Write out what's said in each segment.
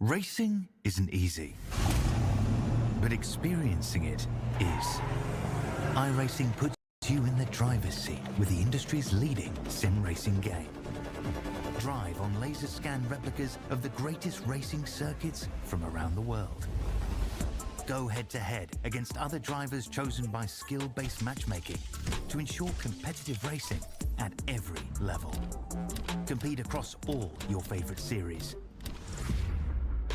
Racing isn't easy, but experiencing it is. iRacing puts you in the driver's seat with the industry's leading sim racing game. Drive on laser scan replicas of the greatest racing circuits from around the world. Go head-to-head against other drivers chosen by skill-based matchmaking to ensure competitive racing at every level. Compete across all your favorite series.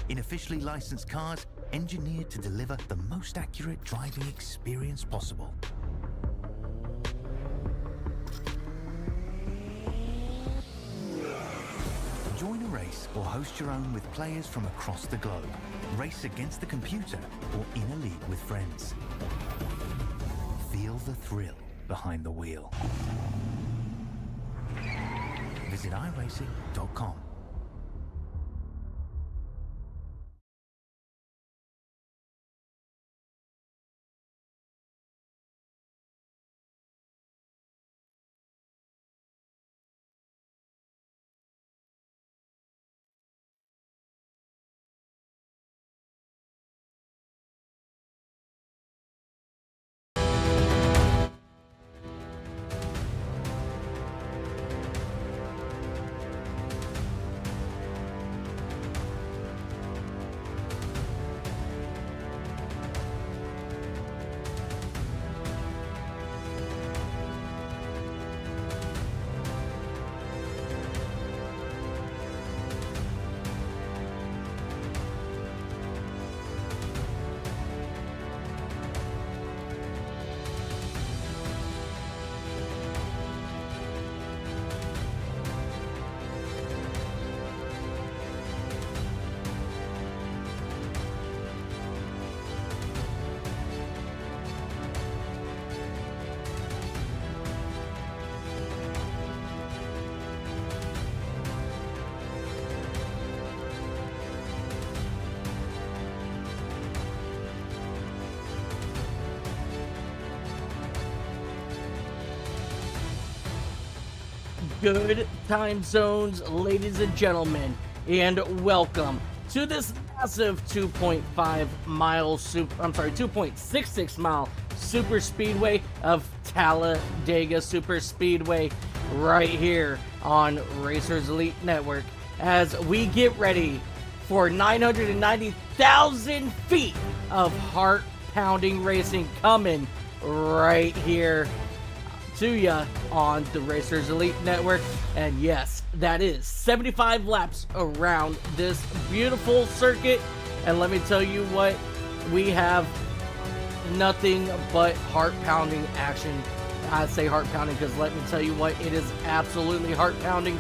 In officially licensed cars, engineered to deliver the most accurate driving experience possible. Join a race or host your own with players from across the globe. Race against the computer or in a league with friends. Feel the thrill behind the wheel. Visit iRacing.com. Good time zones, ladies and gentlemen, and welcome to this massive 2.5 mile 2.66 mile super speedway of Talladega Superspeedway right here on Racers Elite Network as we get ready for 990,000 feet of heart-pounding racing coming right here to ya on the Racers Elite Network. And yes, that is 75 laps around this beautiful circuit. And let me tell you what, we have nothing but heart-pounding action. I say heart-pounding because let me tell you what, it is absolutely heart-pounding.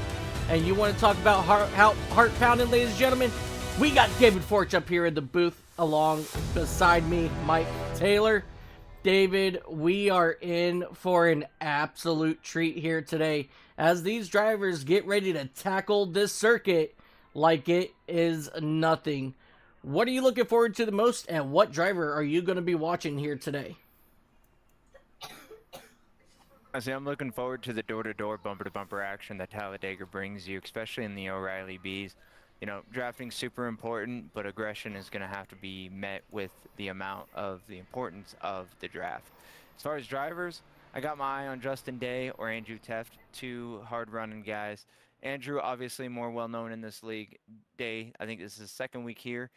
And you want to talk about heart-pounding, ladies and gentlemen? We got David Forch up here in the booth along beside me, Mike Taylor. David, we are in for an absolute treat here today as these drivers get ready to tackle this circuit like it is nothing. What are you looking forward to the most, and what driver are you going to be watching here today? I'm looking forward to the door-to-door, bumper-to-bumper action that Talladega brings you, especially in the O'Reilly Bs. You know, drafting's super important, but aggression is going to have to be met with the amount of the importance of the draft. As far as drivers, I got my eye on Justin Day or Andrew Teft, two hard-running guys. Andrew, obviously more well-known in this league. Day, I think this is his second week here.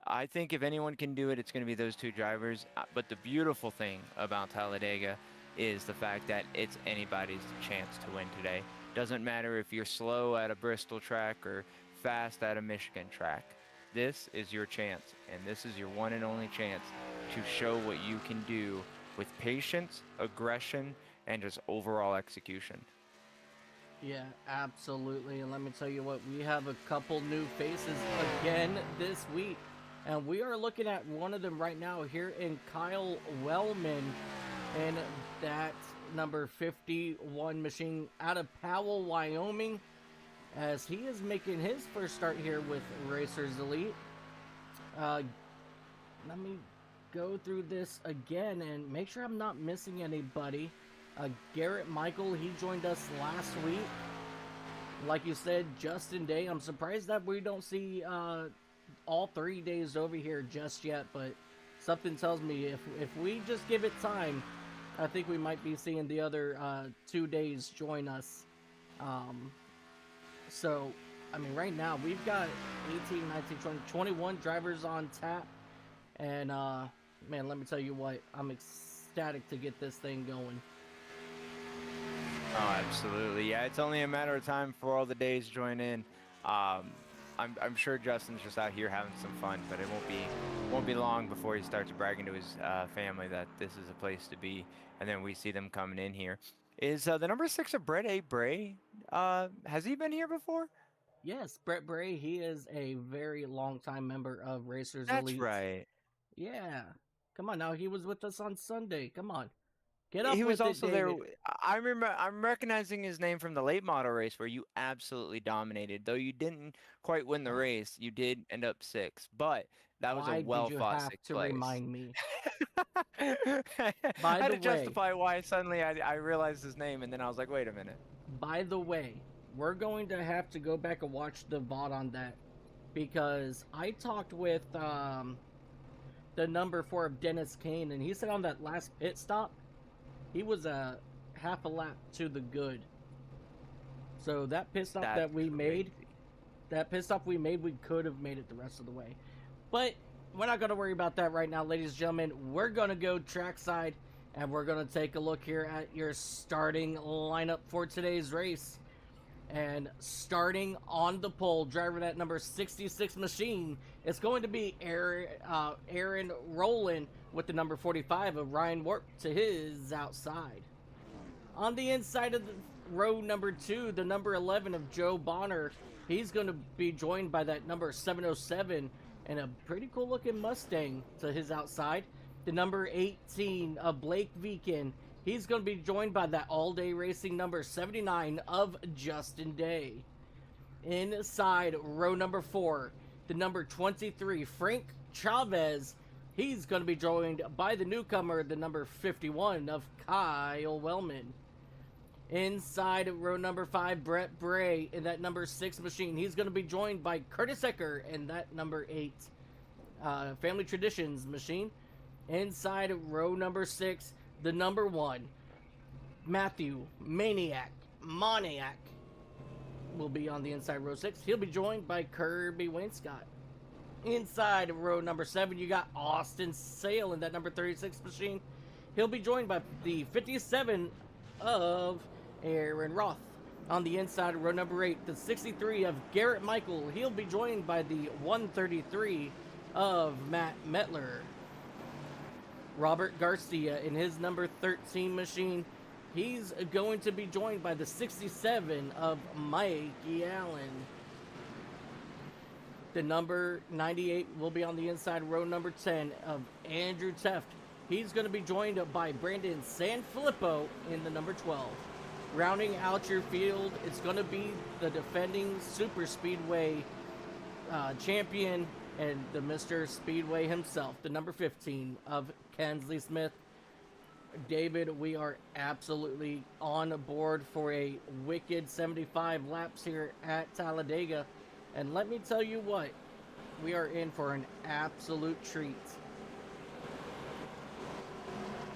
I think if anyone can do it, it's going to be those two drivers. But the beautiful thing about Talladega is the fact that it's anybody's chance to win today. Doesn't matter if you're slow at a Bristol track or fast at a Michigan track. This is your chance, and this is your one and only chance to show what you can do with patience, aggression, and just overall execution. Yeah, absolutely. And let me tell you what, we have a couple new faces again this week. And we are looking at one of them right now here in Kyle Wellman. And that number 51 machine out of Powell, Wyoming, as he is making his first start here with Racers Elite. Let me go through this again and make sure I'm not missing anybody. Garrett Michael, he joined us last week. Like you said, Justin Day. I'm surprised that we don't see all 3 days over here just yet, but something tells me if we just give it time, I think we might be seeing the other 2 days join us. So, I mean, right now we've got 18, 19, 20, 21 drivers on tap. And, man, let me tell you what, I'm ecstatic to get this thing going. Oh, absolutely. Yeah, it's only a matter of time for all the days join in. I'm sure Justin's just out here having some fun, but it won't be long before he starts bragging to his family that this is a place to be, and then we see them coming in here. Is the number 6 of Brett A. Bray? Has he been here before? Yes, Brett Bray, he is a very long-time member of Racers That's Elite. right. Yeah. Come on now, he was with us on Sunday. Come on. Get up He was with also it, there. David. I remember. I'm recognizing his name from the late model race where you absolutely dominated. Though you didn't quite win the race, you did end up 6th. But that was a Why did you well-fought have 6th to place. remind me? I By had the to way, justify why suddenly I realized his name, and then I was like, wait a minute. by the way, we're going to have to go back and watch the VOD on that because I talked with the number 4 of Dennis Kane, and he said on that last pit stop, he was a half a lap to the good. So that pit stop that we made, we could have made it the rest of the way. But we're not going to worry about that right now, ladies and gentlemen. We're going to go trackside, and we're going to take a look here at your starting lineup for today's race. And starting on the pole, driver that number 66 machine, it's going to be Aaron Rowland with the number 45 of Ryan Warp to his outside. On the inside of the row number 2, the number 11 of Joe Bonner, he's going to be joined by that number 707 and a pretty cool looking Mustang to his outside. The number 18 of Blake Viken, he's going to be joined by that all-day racing number 79 of Justin Day. Inside row number 4, the number 23, Frank Chavez, he's going to be joined by the newcomer, the number 51 of Kyle Wellman. Inside row number 5, Brett Bray in that number 6 machine, he's going to be joined by Curtis Ecker in that number 8 Family Traditions machine. Inside row number 6, the number 1, Matthew Moniac will be on the inside row 6. He'll be joined by Kirby Wainscott. Inside row number 7, you got Austin Sale in that number 36 machine. He'll be joined by the 57 of Aaron Roth. On the inside of row number 8, the 63 of Garrett Michael. He'll be joined by the 133 of Matt Metler. Robert Garcia in his number 13 machine, he's going to be joined by the 67 of Mikey Allen. The number 98 will be on the inside row number 10 of Andrew Teft. He's going to be joined by Brandon Sanfilippo in the number 12. Rounding out your field, it's going to be the defending Superspeedway champion and the Mr. Speedway himself, the number 15 of Kensley Smith. David, we are absolutely on board for a wicked 75 laps here at Talladega. And let me tell you what, we are in for an absolute treat.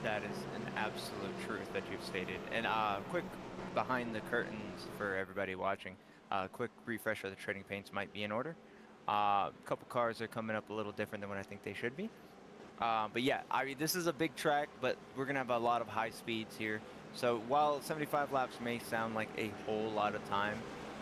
That is an absolute truth that you've stated. And quick behind the curtains for everybody watching, quick refresher, the trading paints might be in order. A couple cars are coming up a little different than what I think they should be. But yeah, I mean, this is a big track, but we're going to have a lot of high speeds here. So while 75 laps may sound like a whole lot of time,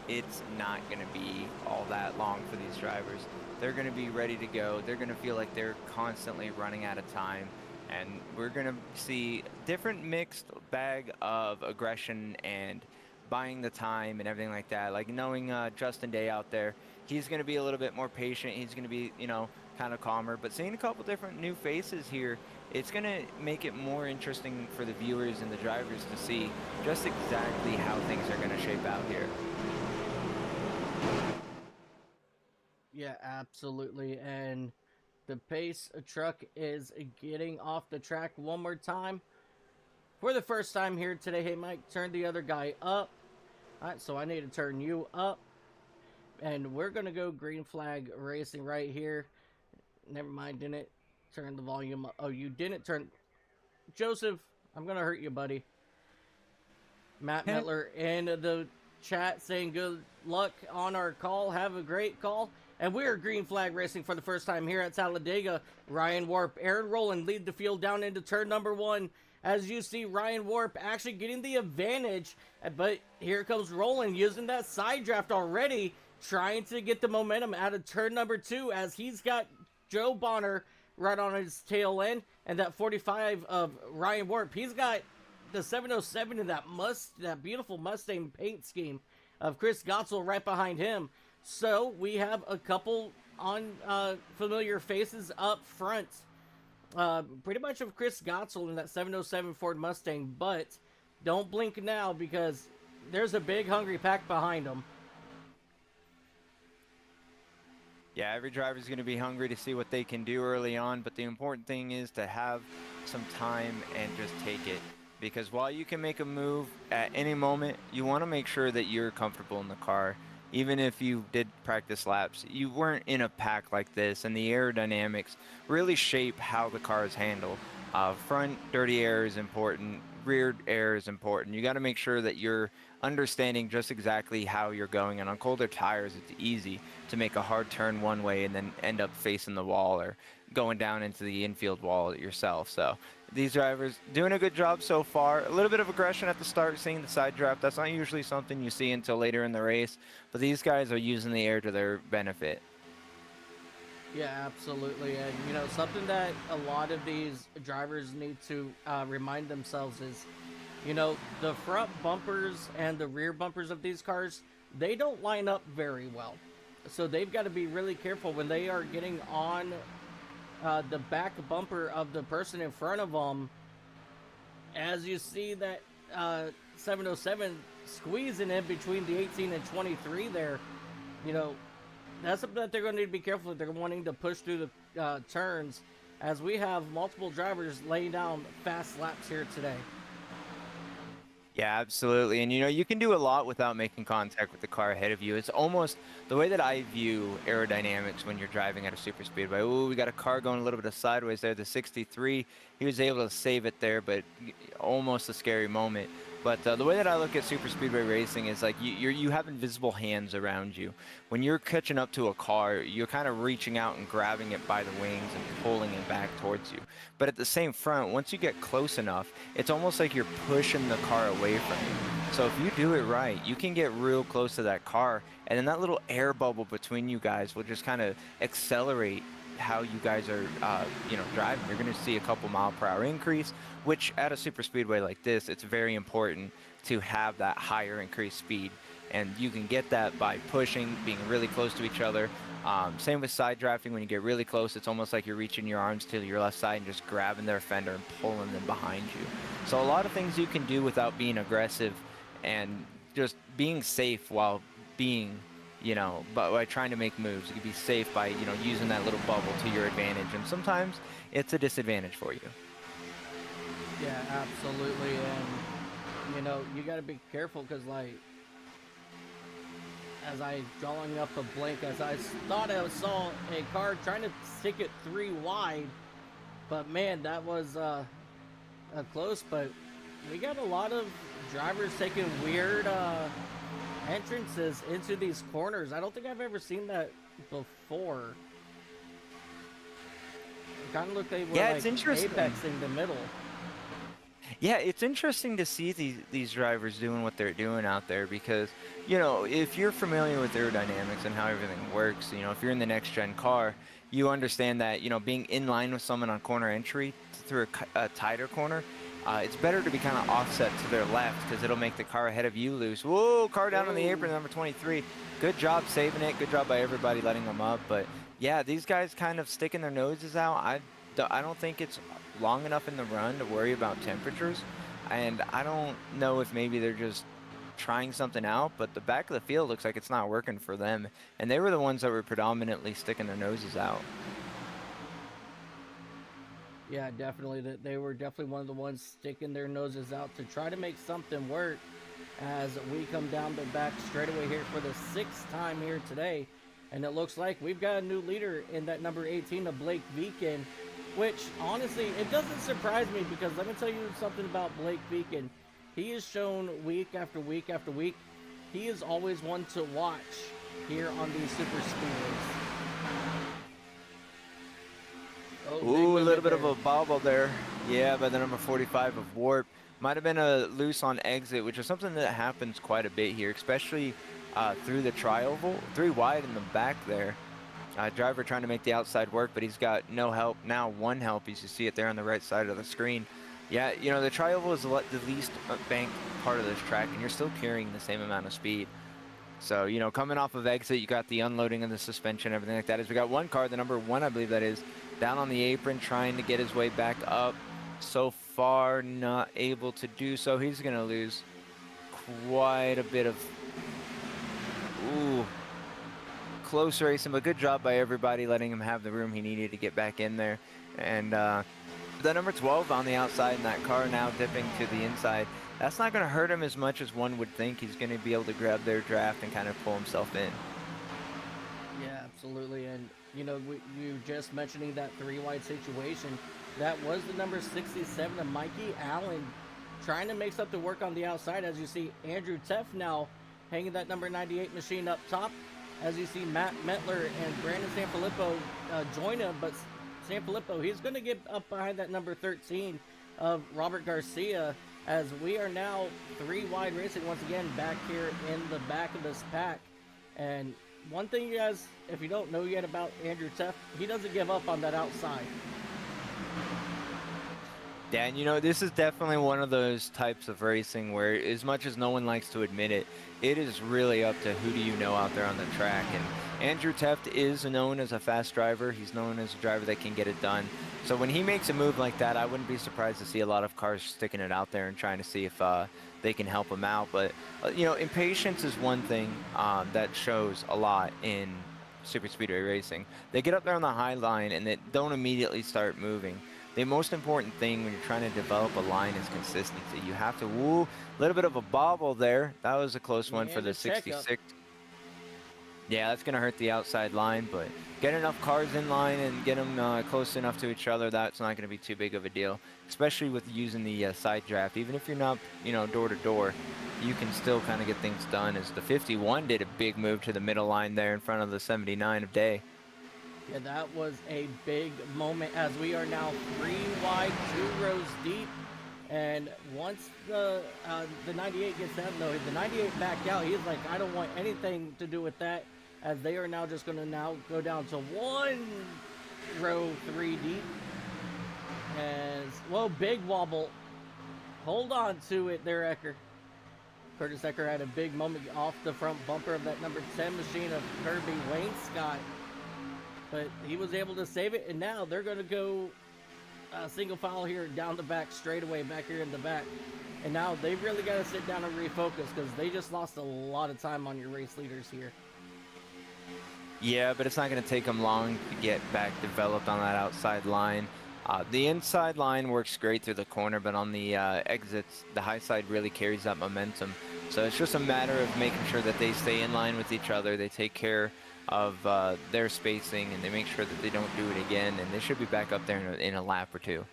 it's not going to be all that long for these drivers. They're going to be ready to go. They're going to feel like they're constantly running out of time. And we're going to see different mixed bag of aggression and buying the time and everything like that. Like knowing Justin Day out there, he's going to be a little bit more patient. He's going to be, you know, kind of calmer. But seeing a couple different new faces here, it's going to make it more interesting for the viewers and the drivers to see just exactly how things are going to shape out here. Yeah, absolutely. And the pace truck is getting off the track one more time. For the first time here today. Hey, Mike, turn the other guy up. All right, so I need to turn you up. And we're going to go green flag racing right here. Never mind, didn't turn the volume up. Oh, you didn't turn... Joseph, I'm going to hurt you, buddy. Matt Metler in the chat saying good luck on our call. Have a great call. And we're Green Flag Racing for the first time here at Talladega. Ryan Warp, Aaron Rowland lead the field down into turn number 1. As you see, Ryan Warp actually getting the advantage. But here comes Rowland using that side draft already, trying to get the momentum out of turn number 2 as he's got Joe Bonner right on his tail end. And that 45 of Ryan Warp, he's got the 707 in that beautiful Mustang paint scheme of Chris Gottsel right behind him. So we have a couple on familiar faces up front. Pretty much of Chris Gottsel in that 707 Ford Mustang, but don't blink now because there's a big hungry pack behind him. Yeah, every driver is going to be hungry to see what they can do early on, but the important thing is to have some time and just take it. Because while you can make a move at any moment, you want to make sure that you're comfortable in the car. Even if you did practice laps, you weren't in a pack like this, and the aerodynamics really shape how the car is handled. Front dirty air is important, rear air is important. You got to make sure that you're understanding just exactly how you're going, and on colder tires it's easy to make a hard turn one way and then end up facing the wall or going down into the infield wall yourself. So these drivers doing a good job so far. A little bit of aggression at the start, seeing the side draft. That's not usually something you see until later in the race, but these guys are using the air to their benefit. Yeah, absolutely. And, you know, something that a lot of these drivers need to remind themselves is, you know, the front bumpers and the rear bumpers of these cars, they don't line up very well. So they've got to be really careful when they are getting on the back bumper of the person in front of them. As you see that 707 squeezing in between the 18 and 23 there, you know, that's something that they're going to need to be careful if they're wanting to push through the turns, as we have multiple drivers laying down fast laps here today. Yeah, absolutely. And, you know, you can do a lot without making contact with the car ahead of you. It's almost the way that I view aerodynamics when you're driving at a super speedway. Ooh, we got a car going a little bit of sideways there. The 63, he was able to save it there, but almost a scary moment. But the way that I look at super speedway racing is like you have invisible hands around you. When you're catching up to a car, you're kind of reaching out and grabbing it by the wings and pulling it back towards you. But at the same front, once you get close enough, it's almost like you're pushing the car away from you. So if you do it right, you can get real close to that car, and then that little air bubble between you guys will just kind of accelerate how you guys are, you know, driving. You're going to see a couple mile-per-hour increase, which at a super speedway like this, it's very important to have that higher increased speed. And you can get that by pushing, being really close to each other. Same with side drafting. When you get really close, it's almost like you're reaching your arms to your left side and just grabbing their fender and pulling them behind you. So a lot of things you can do without being aggressive and just being safe while being, you know, but by trying to make moves. You can be safe by, you know, using that little bubble to your advantage, and sometimes it's a disadvantage for you. Yeah, absolutely. And, you know, you got to be careful because, like, as I drawing up a blank, as I thought I saw a car trying to stick it 3 wide, but man, that was close. But we got a lot of drivers taking weird entrances into these corners. I don't think I've ever seen that before. It kind of looked like they were, yeah, like, it's interesting. apexing the middle. Yeah, it's interesting to see these drivers doing what they're doing out there because, you know, if you're familiar with aerodynamics and how everything works, you know, if you're in the next gen car, you understand that, you know, being in line with someone on corner entry through a tighter corner, it's better to be kind of offset to their left because it'll make the car ahead of you loose. Whoa, car down on the apron, number 23. Good job saving it. Good job by everybody letting them up. But yeah, these guys kind of sticking their noses out. I don't think it's long enough in the run to worry about temperatures, and I don't know if maybe they're just trying something out, but the back of the field looks like it's not working for them, and they were the ones that were predominantly sticking their noses out. Yeah, definitely. They were definitely one of the ones sticking their noses out to try to make something work as we come down the back straightaway here for the 6th time here today. And it looks like we've got a new leader in that number 18 of Blake Beacon, which honestly, it doesn't surprise me because let me tell you something about Blake Beacon. He has shown week after week after week he is always one to watch here on these super speedways. Oh, Ooh, a little bit of a bobble there. Yeah, by the number 45 of Warp. Might have been a loose on exit, which is something that happens quite a bit here, especially through the tri-oval. 3 wide in the back there. Driver trying to make the outside work, but he's got no help. Now 1 help, as you see it there on the right side of the screen. Yeah, you know, the tri-oval is the least banked part of this track, and you're still carrying the same amount of speed. So, you know, coming off of exit, you got the unloading of the suspension, everything like that. As we got 1 car, the number 1, I believe that is, down on the apron, trying to get his way back up. So far, not able to do so. He's going to lose quite a bit of... Ooh. Close racing, but good job by everybody, letting him have the room he needed to get back in there. And the number 12 on the outside in that car now dipping to the inside. That's not going to hurt him as much as one would think. He's going to be able to grab their draft and kind of pull himself in. Yeah, absolutely. And, you know, you just mentioning that 3 wide situation, that was the number 67 of Mikey Allen trying to make something work on the outside. As you see, Andrew Teff now hanging that number 98 machine up top. As you see, Matt Metler and Brandon Sanfilippo join him, but Sanfilippo, he's going to get up behind that number 13 of Robert Garcia, as we are now 3 wide racing once again back here in the back of this pack. And one thing, you guys, if you don't know yet about Andrew Teff, he doesn't give up on that outside. Dan, you know, this is definitely one of those types of racing where, as much as no one likes to admit it, it is really up to who do you know out there on the track. And Andrew Teft is known as a fast driver. He's known as a driver that can get it done. So when he makes a move like that, I wouldn't be surprised to see a lot of cars sticking it out there and trying to see if they can help him out. But, you know, impatience is one thing that shows a lot in super speedway racing. They get up there on the high line and they don't immediately start moving. The most important thing when you're trying to develop a line is consistency. You have to, a little bit of a bobble there. That was a close one for the 66. Yeah, that's going to hurt the outside line, but get enough cars in line and get them close enough to each other, that's not going to be too big of a deal, especially with using the side draft. Even if you're not, you know, door to door, you can still kind of get things done, as the 51 did a big move to the middle line there in front of the 79 of Day. Yeah, that was a big moment, as we are now 3 wide, 2 rows deep. And once the 98 gets down, though, the 98 backed out. He's like, I don't want anything to do with that, as they are now just going to now go down to 1 row 3 deep. As, well, big wobble. Hold on to it there, Ecker. Curtis Ecker had a big moment off the front bumper of that number 10 machine of Kirby Wayne Scott. But he was able to save it, and now they're going to go single file here down the back straightaway back here in the back. And now they've really got to sit down and refocus, because they just lost a lot of time on your race leaders here. Yeah, but it's not going to take them long to get back developed on that outside line. The inside line works great through the corner, but on the exits, the high side really carries that momentum. So it's just a matter of making sure that they stay in line with each other. They take care of their spacing, and they make sure that they don't do it again, and they should be back up there in a lap or 2.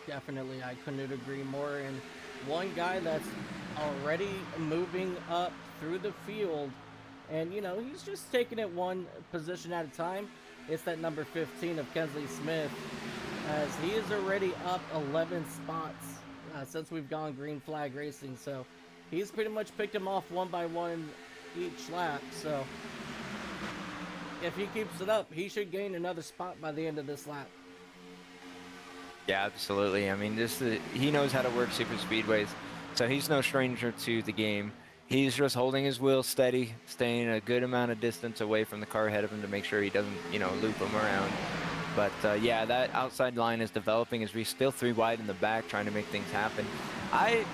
Definitely, I couldn't agree more. And one guy that's already moving up through the field, and you know, he's just taking it 1 position at a time. It's that number 15 of Kensley Smith, as he is already up 11 spots since we've gone green flag racing. So he's pretty much picked him off 1 by 1 each lap. So if he keeps it up, he should gain another spot by the end of this lap. Yeah, absolutely. I mean, he knows how to work super speedways, so he's no stranger to the game. He's just holding his wheel steady, staying a good amount of distance away from the car ahead of him to make sure he doesn't, you know, loop him around. But yeah, that outside line is developing as we still 3 wide in the back, trying to make things happen. I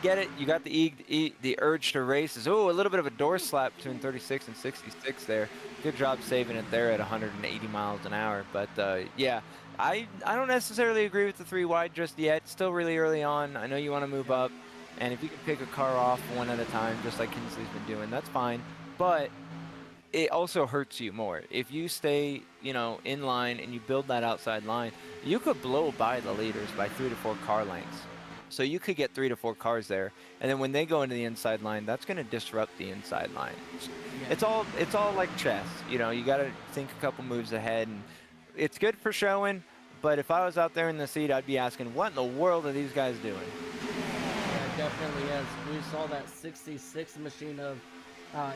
get it. You got the urge to race. A little bit of a door slap between 36 and 66 there. Good job saving it there at 180 miles an hour. But yeah, I don't necessarily agree with the 3 wide just yet. Still really early on. I know you want to move up, and if you can pick a car off 1 at a time, just like Kinsley's been doing, that's fine. But it also hurts you more. If you stay, you know, in line and you build that outside line, you could blow by the leaders by 3 to 4 car lengths. So you could get 3 to 4 cars there, and then when they go into the inside line, that's going to disrupt the inside line. It's all like chess. You know, you got to think a couple moves ahead, and it's good for showing. But if I was out there in the seat, I'd be asking, what in the world are these guys doing? Yeah, definitely is. We saw that 66 machine of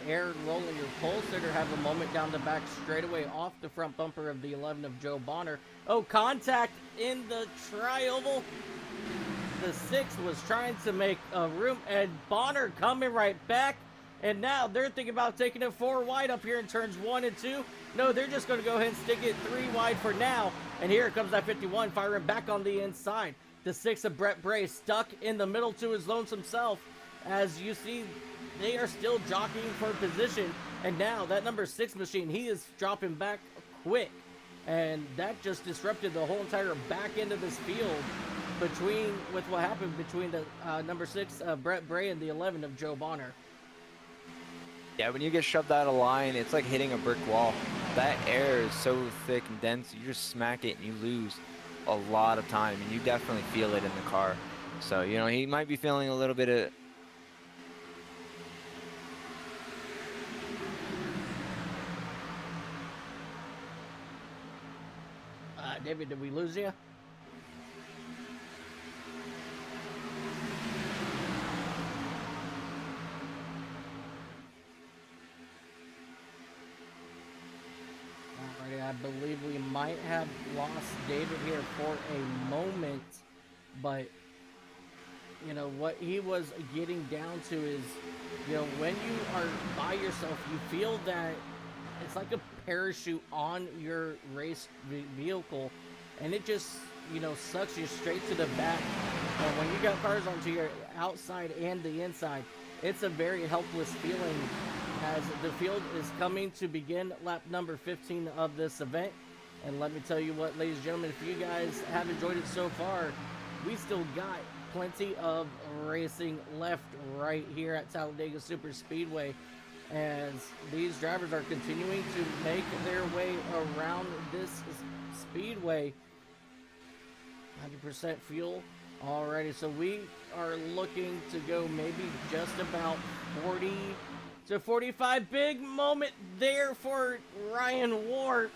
Aaron Rowland, your pole sitter, have a moment down the back straightaway off the front bumper of the 11 of Joe Bonner. Oh, contact in the tri-oval. The 6 was trying to make a room, and Bonner coming right back. And now they're thinking about taking it 4 wide up here in turns 1 and 2. No, they're just going to go ahead and stick it 3 wide for now. And here comes that 51 firing back on the inside. The 6 of Brett Bray stuck in the middle to his lonesome self. As you see, they are still jockeying for position. And now that number 6 machine, he is dropping back quick. And that just disrupted the whole entire back end of this field with what happened between the number 6 Brett Bray and the 11 of Joe Bonner. Yeah, when you get shoved out of line, it's like hitting a brick wall. That air is so thick and dense, you just smack it and you lose a lot of time, and you definitely feel it in the car. So, you know, he might be feeling a little bit of... David, did we lose you? I believe we might have lost David here for a moment, but you know what he was getting down to is, you know, when you are by yourself, you feel that it's like a parachute on your race vehicle, and it just, you know, sucks you straight to the back. And when you got cars onto your outside and the inside, it's a very helpless feeling, as the field is coming to begin lap number 15 of this event. And let me tell you what, ladies and gentlemen, if you guys have enjoyed it so far, we still got plenty of racing left right here at Talladega Superspeedway, as these drivers are continuing to make their way around this speedway. 100% fuel. Alrighty, so we are looking to go maybe just about 40 to 45. Big moment there for Ryan Warp.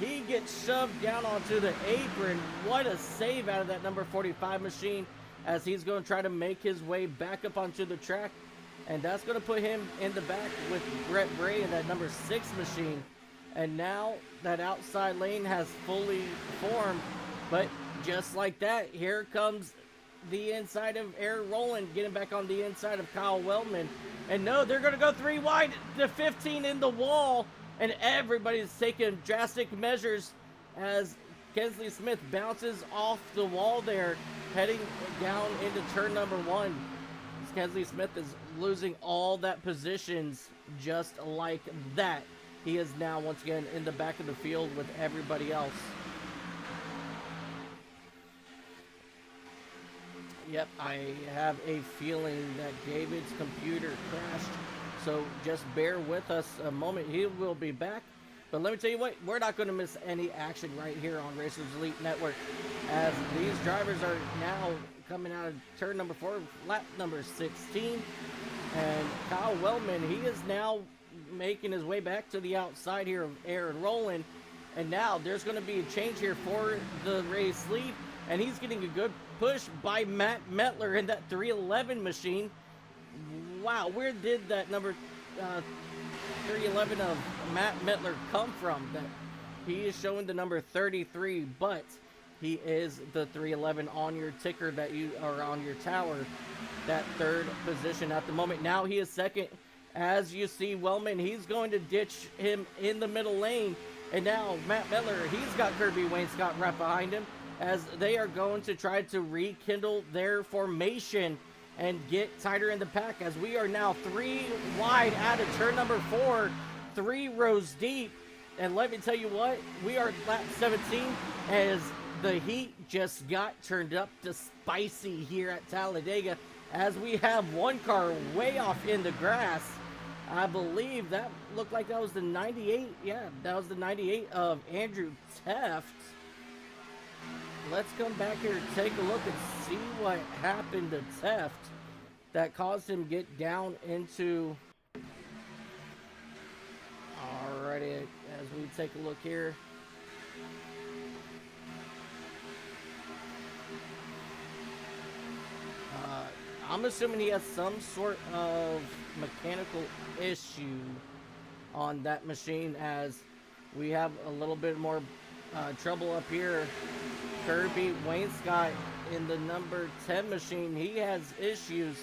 He gets shoved down onto the apron. What a save out of that number 45 machine, as he's going to try to make his way back up onto the track. And that's going to put him in the back with Brett Bray in that number 6 machine. And now that outside lane has fully formed. But just like that, here comes the inside of Aaron Rowland, getting back on the inside of Kyle Wellman. And no, they're going to go 3 wide to 15 in the wall. And everybody's taking drastic measures as Kensley Smith bounces off the wall there, heading down into turn number 1. Kensley Smith is losing all that positions just like that. He is now once again in the back of the field with everybody else. Yep, I have a feeling that David's computer crashed, so just bear with us a moment. He will be back. But let me tell you what, we're not going to miss any action right here on Racers Elite Network, as these drivers are now coming out of turn number 4, lap number 16. And Kyle Wellman, he is now making his way back to the outside here of Aaron Rowland. And now there's going to be a change here for the race lead. And he's getting a good push by Matt Metler in that 311 machine. Wow, where did that number 311 of Matt Metler come from? That he is showing the number 33, but he is the 311 on your ticker that you are on your tower. That 3rd position at the moment. Now he is 2nd. As you see, Wellman, he's going to ditch him in the middle lane. And now Matt Metler, he's got Kirby Wainscott right behind him, as they are going to try to rekindle their formation and get tighter in the pack, as we are now 3 wide out of turn number 4, 3 rows deep. And let me tell you what, we are at lap 17, as the heat just got turned up to spicy here at Talladega, as we have one car way off in the grass. I believe that looked like that was the 98. Yeah, that was the 98 of Andrew Teft. let's come back here and take a look and see what happened to Teft that caused him get down into. Alrighty, as we take a look here. I'm assuming he has some sort of mechanical issue on that machine, as we have a little bit more trouble up here. Kirby Wainscott in the number 10 machine, he has issues.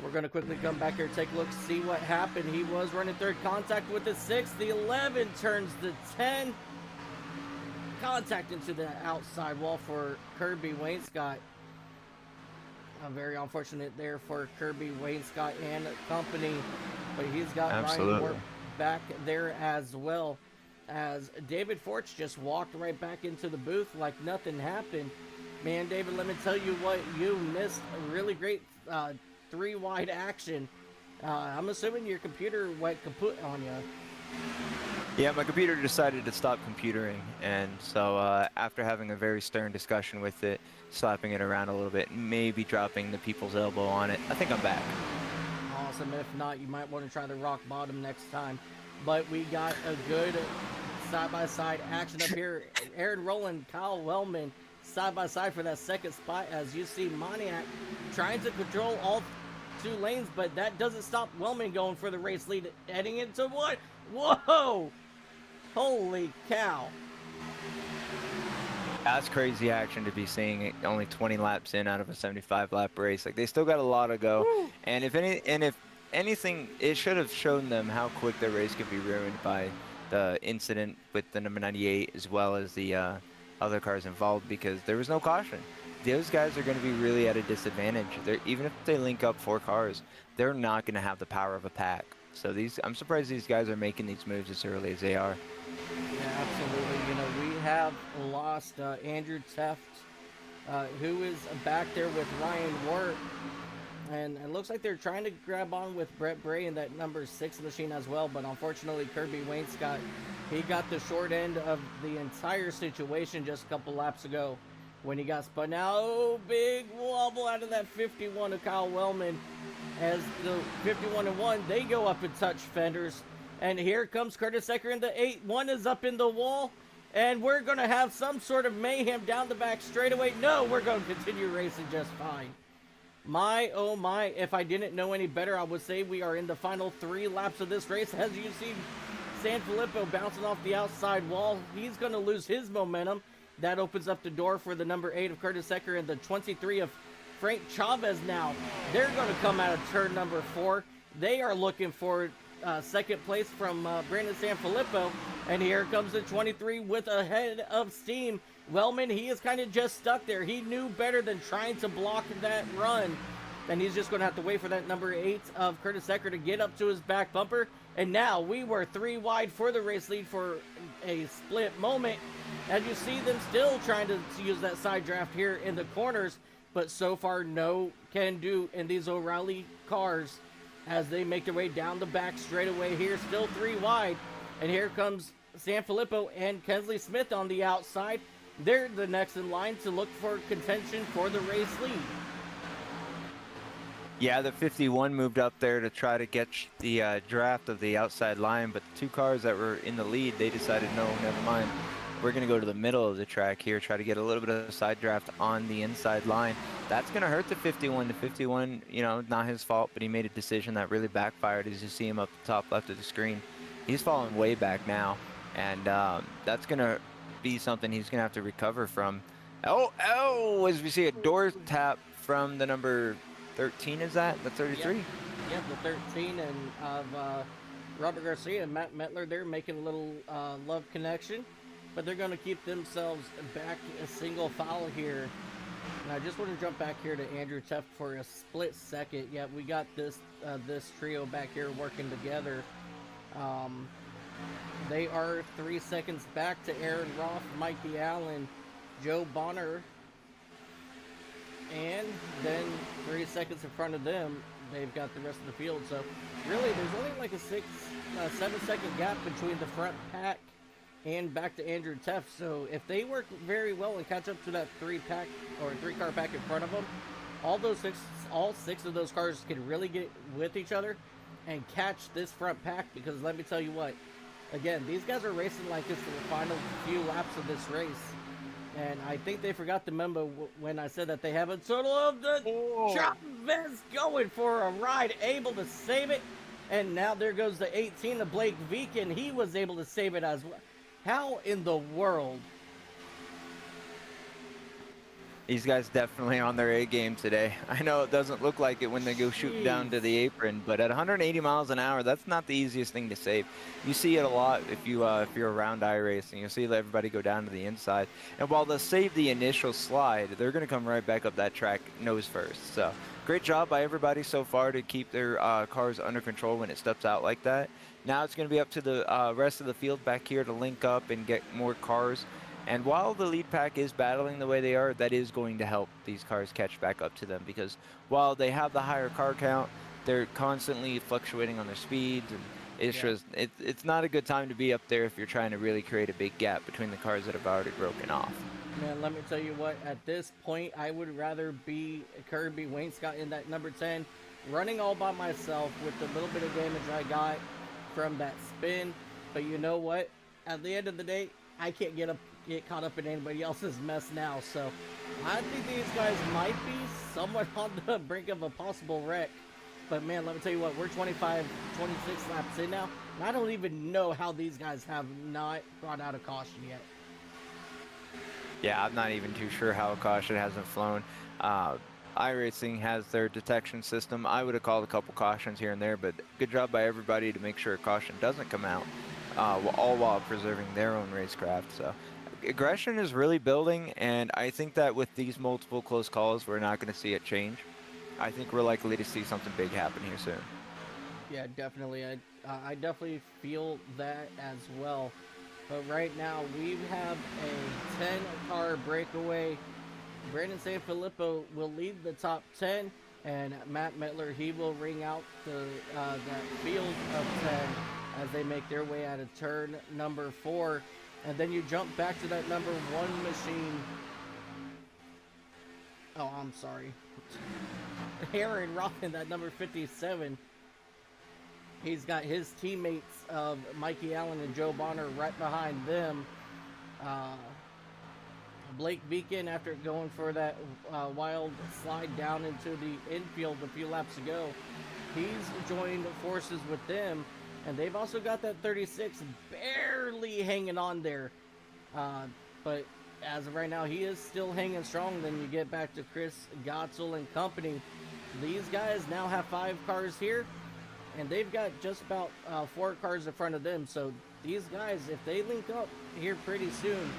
We're going to quickly come back here and take a look, see what happened. He was running third, contact with the 6. The 11 turns the 10. Contact into the outside wall for Kirby Wainscott. Very unfortunate there for Kirby Wainscott and company, but he's got Ryan Warp back there as well, as David Forch just walked right back into the booth like nothing happened. Man, David, let me tell you what, you missed a really great 3-wide action. I'm assuming your computer went kaput on you. Yeah, my computer decided to stop computering, and so after having a very stern discussion with it, slapping it around a little bit, maybe dropping the people's elbow on it, I think I'm back. Awesome. If not, you might want to try the rock bottom next time. But we got a good side-by-side action up here. Aaron Rowland, Kyle Wellman, side-by-side for that second spot, as you see Moniak trying to control all 2 lanes, but that doesn't stop Wellman going for the race lead, heading into what? Whoa! Holy cow. That's crazy action to be seeing only 20 laps in out of a 75 lap race. Like, they still got a lot to go. Woo. And if anything, it should have shown them how quick their race could be ruined by the incident with the number 98 as well as the other cars involved, because there was no caution. Those guys are going to be really at a disadvantage. Even if they link up 4 cars, they're not going to have the power of a pack. So I'm surprised these guys are making these moves as early as they are. Yeah, absolutely. You know, we have lost Andrew Teft, who is back there with Ryan Wart. And it looks like they're trying to grab on with Brett Bray in that number 6 machine as well. But unfortunately, Kirby Wainscott, he got the short end of the entire situation just a couple laps ago when he got spun out. Oh, big wobble out of that 51 of Kyle Wellman. As the 51 and 1, they go up and touch fenders. And here comes Curtis Ecker in the 8-1 is up in the wall. And we're going to have some sort of mayhem down the back straightaway. No, we're going to continue racing just fine. My, oh my, if I didn't know any better, I would say we are in the final 3 laps of this race. As you see, Sanfilippo bouncing off the outside wall. He's going to lose his momentum. That opens up the door for the number 8 of Curtis Ecker and the 23 of Frank Chavez now. They're going to come out of turn number 4. They are looking for second place from Brandon Sanfilippo. And here comes the 23 with a head of steam. Wellman, he is kind of just stuck there. He knew better than trying to block that run. And he's just going to have to wait for that number 8 of Curtis Ecker to get up to his back bumper. And now we were 3 wide for the race lead for a split moment. As you see them still trying to use that side draft here in the corners. But so far, no can do in these O'Reilly cars as they make their way down the back straightaway here. Still 3 wide. And here comes Sanfilippo and Kensley Smith on the outside. They're the next in line to look for contention for the race lead. Yeah, the 51 moved up there to try to get the draft of the outside line, but the 2 cars that were in the lead, they decided, no, never mind. We're going to go to the middle of the track here, try to get a little bit of a side draft on the inside line. That's going to hurt the 51. The 51, you know, not his fault, but he made a decision that really backfired. As you see him up the top left of the screen, he's falling way back now, and that's going to be something he's going to have to recover from. Oh, as we see a door tap from the number 13, is that? The 33? Yep, the 13 and of Robert Garcia and Matt Metler, they're making a little love connection. But they're going to keep themselves back a single foul here. And I just want to jump back here to Andrew Teft for a split second. Yeah, we got this trio back here working together. They are 3 seconds back to Aaron Roth, Mikey Allen, Joe Bonner. And then 3 seconds in front of them, they've got the rest of the field. So really, there's only like a 7-second gap between the front pack and back to Andrew Teff. So if they work very well and catch up to that three-car pack in front of them, all six of those cars can really get with each other and catch this front pack. Because let me tell you what, again, these guys are racing like it's the final few laps of this race. And I think they forgot to remember when I said that they have a total of the Chavez going for a ride, able to save it. And now there goes the 18, the Blake Beacon. He was able to save it as well. How in the world? These guys definitely on their A game today. I know it doesn't look like it when they go shooting down to the apron, but at 180 miles an hour, that's not the easiest thing to save. You see it a lot if you're around iRacing. You'll see everybody go down to the inside. And while they'll save the initial slide, they're going to come right back up that track nose first. So great job by everybody so far to keep their cars under control when it steps out like that. Now it's going to be up to the rest of the field back here to link up and get more cars. And while the lead pack is battling the way they are, that is going to help these cars catch back up to them, because while they have the higher car count, they're constantly fluctuating on their speeds, and it's not a good time to be up there if you're trying to really create a big gap between the cars that have already broken off. Man, let me tell you what, at this point, I would rather be Kirby Wainscott in that number 10, running all by myself with the little bit of damage I got from that spin. But you know what? At the end of the day, I can't get caught up in anybody else's mess now. So I think these guys might be somewhat on the brink of a possible wreck. But man, let me tell you what, we're 25, 26 laps in now, and I don't even know how these guys have not brought out a caution yet. Yeah, I'm not even too sure how a caution hasn't flown. iRacing has their detection system. I would have called a couple cautions here and there, but good job by everybody to make sure a caution doesn't come out, all while preserving their own racecraft. So aggression is really building, and I think that with these multiple close calls, we're not going to see it change. I think we're likely to see something big happen here soon. Yeah, definitely. I definitely feel that as well. But right now, we have a 10-car breakaway. Brandon Sanfilippo will lead the top 10, and Matt Mettler, he will ring out that field of 10 as they make their way out of turn number 4. And then you jump back to that number 1 machine. Oh, I'm sorry. Aaron Robin, that number 57. He's got his teammates of Mikey Allen and Joe Bonner right behind them. Blake Beacon, after going for that wild slide down into the infield a few laps ago, he's joined forces with them. And they've also got that 36 barely hanging on there. But as of right now, he is still hanging strong. Then you get back to Chris Gotzel and company. These guys now have 5 cars here, and they've got just about 4 cars in front of them. So these guys, if they link up here pretty soon,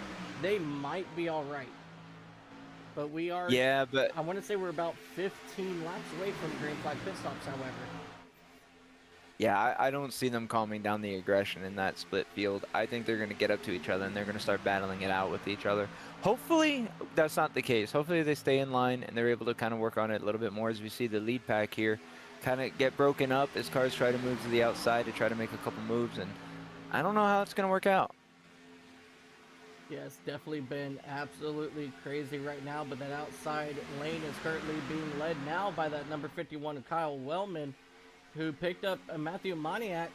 they might be all right. But we are, yeah, but I want to say we're about 15 laps away from green flag pit stops, however. Yeah, I don't see them calming down the aggression in that split field. I think they're going to get up to each other, and they're going to start battling it out with each other. Hopefully, that's not the case. Hopefully, they stay in line, and they're able to kind of work on it a little bit more as we see the lead pack here kind of get broken up as cars try to move to the outside to try to make a couple moves, and I don't know how it's going to work out. Yeah, it's definitely been absolutely crazy right now, but that outside lane is currently being led now by that number 51, Kyle Wellman, who picked up Matthew Moniak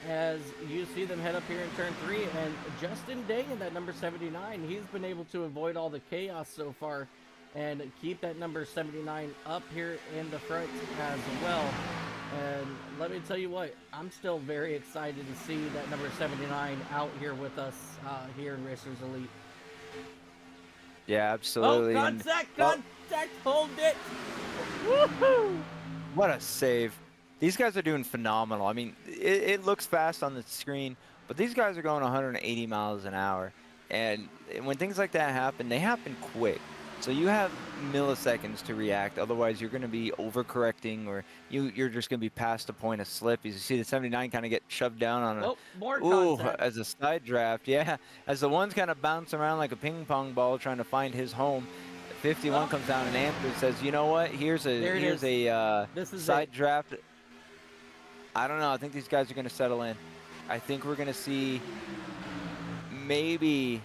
as you see them head up here in turn 3. And Justin Day in that number 79, he's been able to avoid all the chaos so far and keep that number 79 up here in the front as well. And let me tell you what, I'm still very excited to see that number 79 out here with us here in Racers Elite. Yeah, absolutely. Oh, contact, hold it. Woohoo! What a save. These guys are doing phenomenal. I mean, it looks fast on the screen, but these guys are going 180 miles an hour. And when things like that happen, they happen quick. So you have milliseconds to react. Otherwise, you're going to be overcorrecting, or you're just going to be past the point of slip. As you see the 79 kind of get shoved down on as a side draft. Yeah, as the ones kind of bounce around like a ping pong ball trying to find his home. 51 comes down and answers, says, you know what? Here's a side draft. I don't know. I think these guys are going to settle in. I think we're going to see. maybe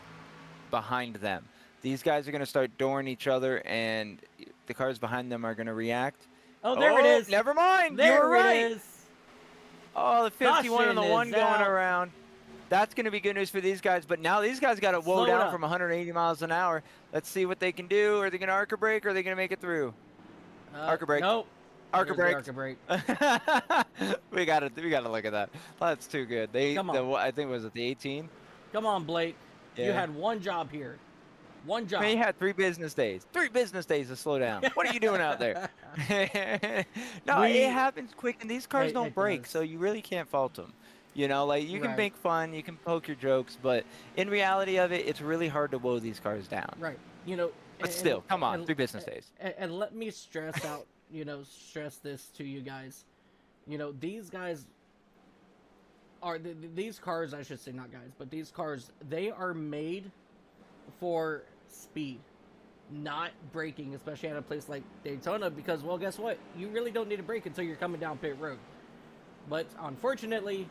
behind them. These guys are going to start dooring each other, and the cars behind them are going to react. Oh, there it is. Never mind. There you were right. it is. Oh, the 51 and the Caution one is going out. around. That's going to be good news for these guys. But now these guys got to Slow woe it down up. from 180 miles an hour. Let's see what they can do. Are they going to arc a brake, or are they going to make it through? Arc a brake. Nope. Arc a brake. Arc a brake. we gotta look at that. That's too good. Come on. I think was it the 18? Come on, Blake. You Yeah. had one job here. One job. Man, you had 3 business days. 3 business days to slow down. What are you doing out there? No, it happens quick, and these cars don't break, does. so you really can't fault them. You know, like, you can Right. make fun, you can poke your jokes, but in reality of it, it's really hard to woe these cars down. Right. You know. But still, come on, 3 business days. And let me stress out, stress this to you guys. These guys are, these cars, I should say, not guys, but these cars, they are made for speed, not braking, especially at a place like Daytona, because, well, guess what? You really don't need a brake until you're coming down pit road. But unfortunately,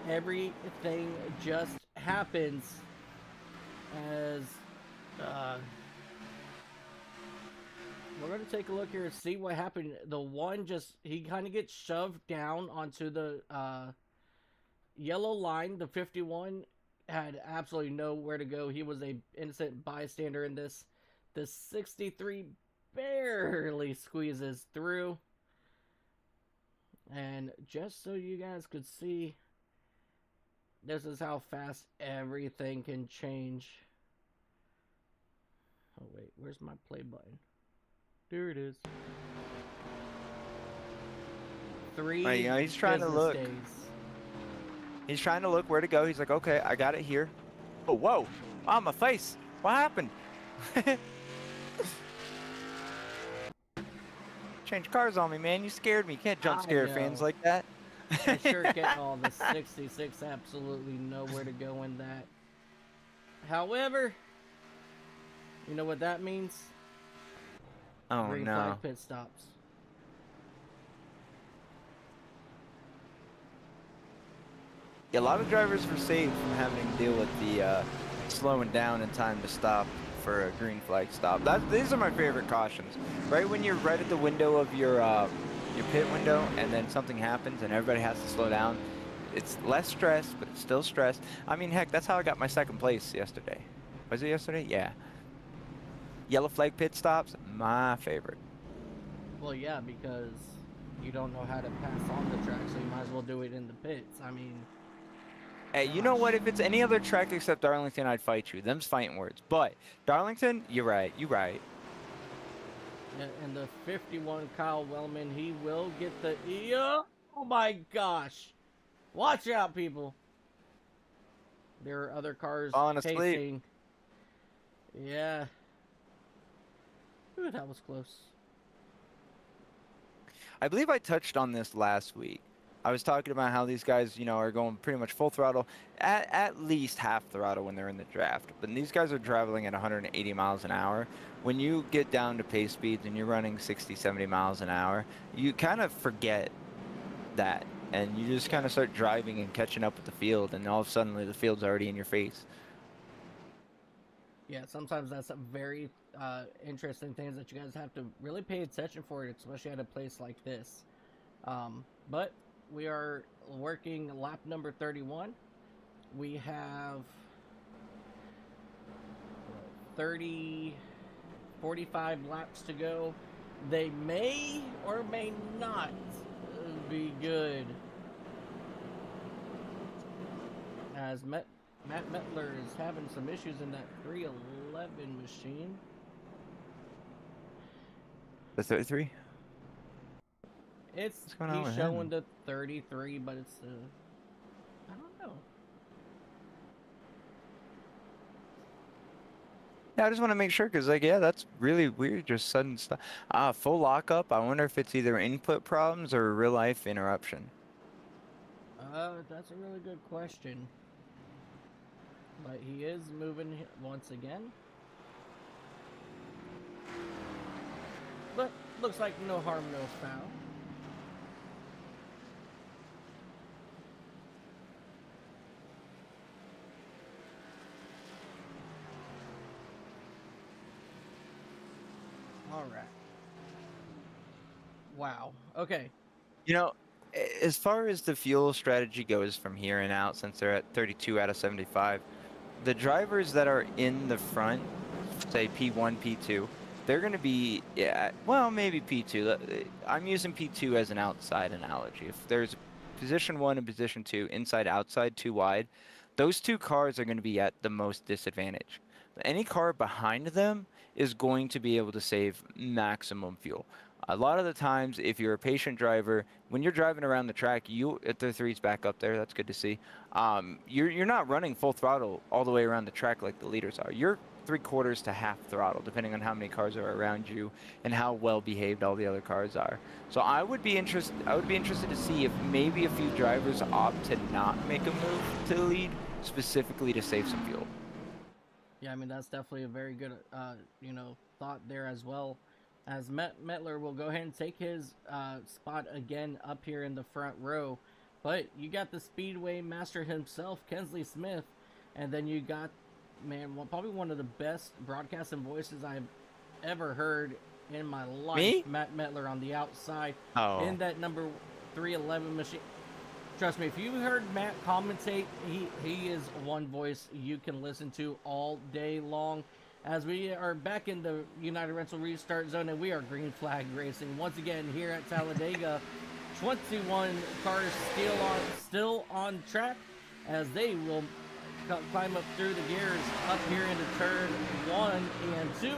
everything just happens as, we're going to take a look here and see what happened. The one he kind of gets shoved down onto the yellow line. The 51 had absolutely nowhere to go. He was a innocent bystander in this. The 63 barely squeezes through. And just so you guys could see, this is how fast everything can change. Oh wait, where's my play button? There it is. 3 he's trying to look. days. He's trying to look where to go. He's like, okay, I got it here. Oh, whoa. Oh, my face. What happened? Change cars on me, man. You scared me. You can't jump scare fans like that. I sure get all the 66. Absolutely nowhere to go in that. However, you know what that means? Oh, Green no. flag pit stops. Yeah, a lot of drivers were saved from having to deal with the slowing down in time to stop for a green flag stop. These are my favorite cautions. Right when you're right at the window of your pit window, and then something happens and everybody has to slow down. It's less stress, but it's still stress. I mean, heck, that's how I got my 2nd place yesterday. Was it yesterday? Yeah. Yellow flag pit stops, my favorite. Well, yeah, because you don't know how to pass on the track, so you might as well do it in the pits. I mean... Hey, you know what? If it's any other track except Darlington, I'd fight you. Them's fighting words. But Darlington, you're right. You're right. Yeah, and the 51 Kyle Wellman, he will get the... Oh my gosh. Watch out, people. There are other cars Falling asleep. pacing. Yeah. Ooh, that was close. I believe I touched on this last week. I was talking about how these guys, are going pretty much full throttle, at least half throttle when they're in the draft. But these guys are traveling at 180 miles an hour. When you get down to pace speeds and you're running 60, 70 miles an hour, you kind of forget that. And you just kind of start driving and catching up with the field. And all of a sudden, the field's already in your face. Yeah, sometimes that's a very interesting things that you guys have to really pay attention for, especially at a place like this. But we are working lap number 31. We have 45 laps to go. They may or may not be good. As Matt Mettler is having some issues in that 311 machine. The 33? He's showing the 33, but it's I don't know. Yeah, I just want to make sure, because, yeah, that's really weird, just sudden stuff. Full lockup. I wonder if it's either input problems or real-life interruption. That's a really good question. But he is moving once again. But looks like no harm, no foul. All right. Wow. Okay. You know, as far as the fuel strategy goes from here and out, since they're at 32 out of 75, the drivers that are in the front, say P1, P2, they're going to be, yeah, well, maybe P2. I'm using P2 as an outside analogy. If there's position 1 and position 2, inside, outside, too wide, those two cars are going to be at the most disadvantage. Any car behind them is going to be able to save maximum fuel. A lot of the times, if you're a patient driver, when you're driving around the track, the three's back up there. That's good to see. You're not running full throttle all the way around the track like the leaders are. You're 3/4 to half throttle, depending on how many cars are around you and how well behaved all the other cars are. So I would be interested to see if maybe a few drivers opt to not make a move to the lead, specifically to save some fuel. Yeah, I mean that's definitely a very good, thought there as well. As Metler will go ahead and take his spot again up here in the front row, but you got the Speedway master himself, Kensley Smith, and then you got, man, probably one of the best broadcasting voices I've ever heard in my life. Me? Matt Metler on the outside Oh. in that number 311 machine. Trust me, if you heard Matt commentate, he is one voice you can listen to all day long. As we are back in the United Rental Restart Zone, and we are green flag racing once again here at Talladega. 21 cars still on track as they will climb up through the gears up here into turn 1 and 2.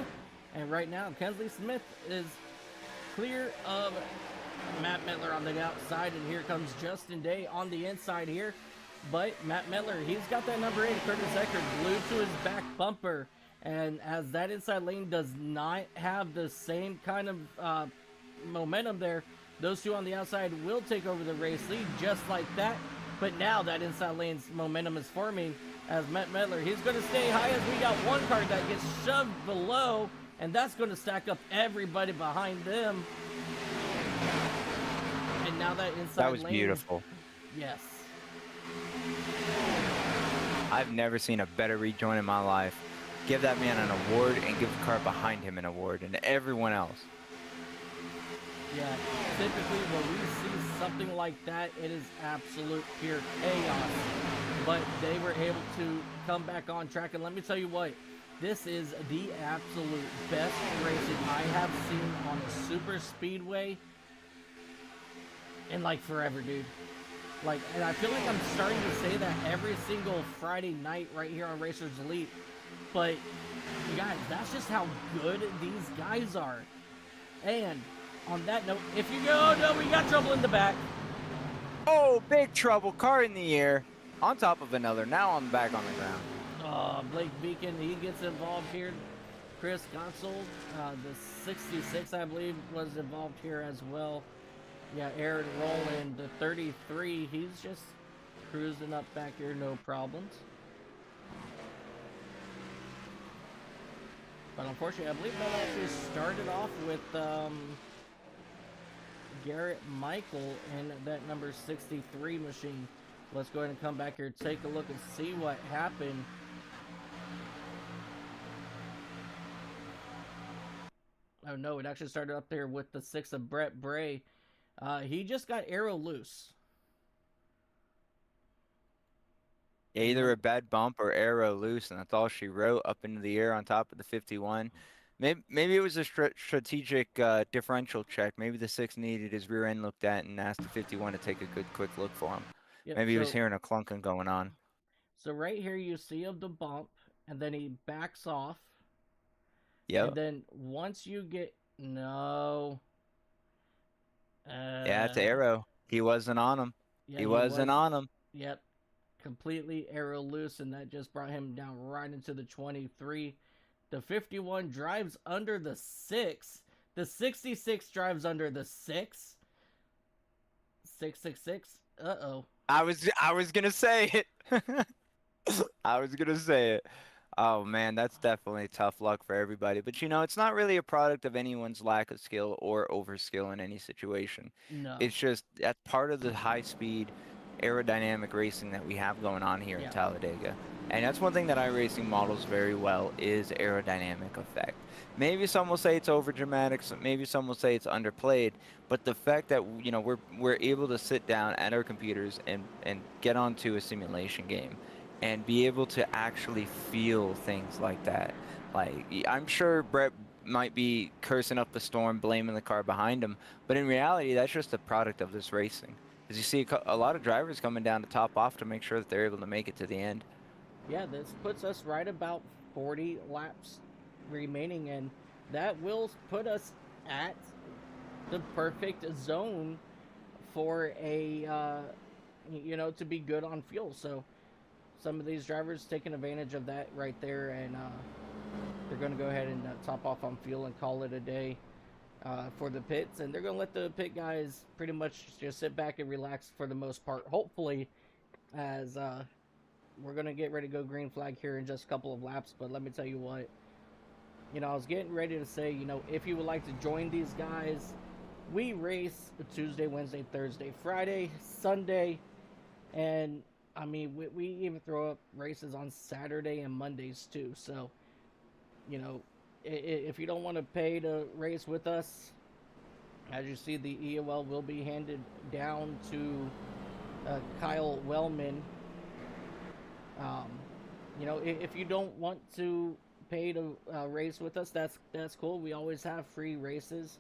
And right now, Kensley Smith is clear of Matt Metler on the outside, and here comes Justin Day on the inside here. But Matt Metler, he's got that number 8, Curtis Eckert, glued to his back bumper. And as that inside lane does not have the same kind of momentum there, those two on the outside will take over the race lead just like that. But now that inside lane's momentum is forming as Matt Metler, he's going to stay high as we got one car that gets shoved below, and that's going to stack up everybody behind them. And now that inside lane. That was beautiful. Yes. I've never seen a better rejoin in my life. Give that man an award and give the car behind him an award and everyone else. Yeah, typically when we see something like that, it is absolute pure chaos. But they were able to come back on track, and let me tell you what, this is the absolute best racing I have seen on a super speedway in like forever, dude. Like, and I feel like I'm starting to say that every single Friday night right here on Racers Elite. But you guys, that's just how good these guys are. And on that note, if you go, no, we got trouble in the back. Oh, big trouble. Car in the air. On top of another. Now I'm back on the ground. Blake Beacon, he gets involved here. Chris Gonsold, the 66, I believe, was involved here as well. Yeah, Aaron Rowland, the 33, he's just cruising up back here, no problems. But unfortunately, I believe that actually started off with Garrett Michael in that number 63 machine. Let's go ahead and come back here, take a look and see what happened. Oh no, it actually started up there with the 6 of Brett Bray. He just got arrow loose. Yeah, either a bad bump or arrow loose, and that's all she wrote up into the air on top of the 51. Maybe it was a strategic differential check. Maybe the 6 needed his rear end looked at and asked the 51 to take a good quick look for him. Yep, Maybe he was hearing a clunking going on. So right here you see of the bump, and then he backs off. Yep. And then once you get yeah, it's arrow. He wasn't on him. Yeah, he wasn't on him. Yep. Completely arrow loose, and that just brought him down right into the 23. The 51 drives under the 6. The 66 drives under the 6. 666. Uh-oh. I was gonna say it. I was gonna say it. Oh man, that's definitely tough luck for everybody. But you know, it's not really a product of anyone's lack of skill or over skill in any situation. No. It's just that's part of the high speed aerodynamic racing that we have going on here Yeah. in Talladega. And that's one thing that iRacing models very well is aerodynamic effect. Maybe some will say it's over dramatic, maybe some will say it's underplayed, but the fact that we're able to sit down at our computers and get onto a simulation game and be able to actually feel things like that. Like, I'm sure Brett might be cursing up the storm, blaming the car behind him, but in reality, that's just a product of this racing. Because you see a lot of drivers coming down to top off to make sure that they're able to make it to the end. Yeah, this puts us right about 40 laps remaining, and that will put us at the perfect zone for a to be good on fuel. So some of these drivers taking advantage of that right there, and they're going to go ahead and top off on fuel and call it a day for the pits, and they're going to let the pit guys pretty much just sit back and relax for the most part, hopefully, as we're going to get ready to go green flag here in just a couple of laps. But let me tell you what, I was getting ready to say, if you would like to join these guys, we race Tuesday, Wednesday, Thursday, Friday, Sunday, and I mean, we even throw up races on Saturday and Mondays too. So, if you don't want to pay to race with us, as you see, the EOL will be handed down to Kyle Wellman. If you don't want to pay to race with us, that's cool. We always have free races.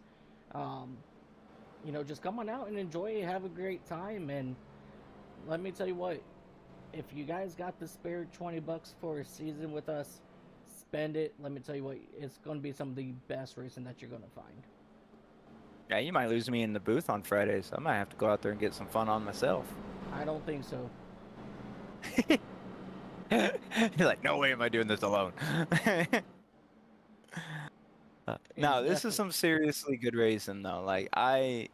Just come on out and enjoy, have a great time. And let me tell you what, if you guys got the spare $20 for a season with us, spend it. Let me tell you what, it's going to be some of the best racing that you're going to find. Yeah, you might lose me in the booth on Fridays. I might have to go out there and get some fun on myself. I don't think so. You're like, no way am I doing this alone. No, this is some seriously good racing though. Like, I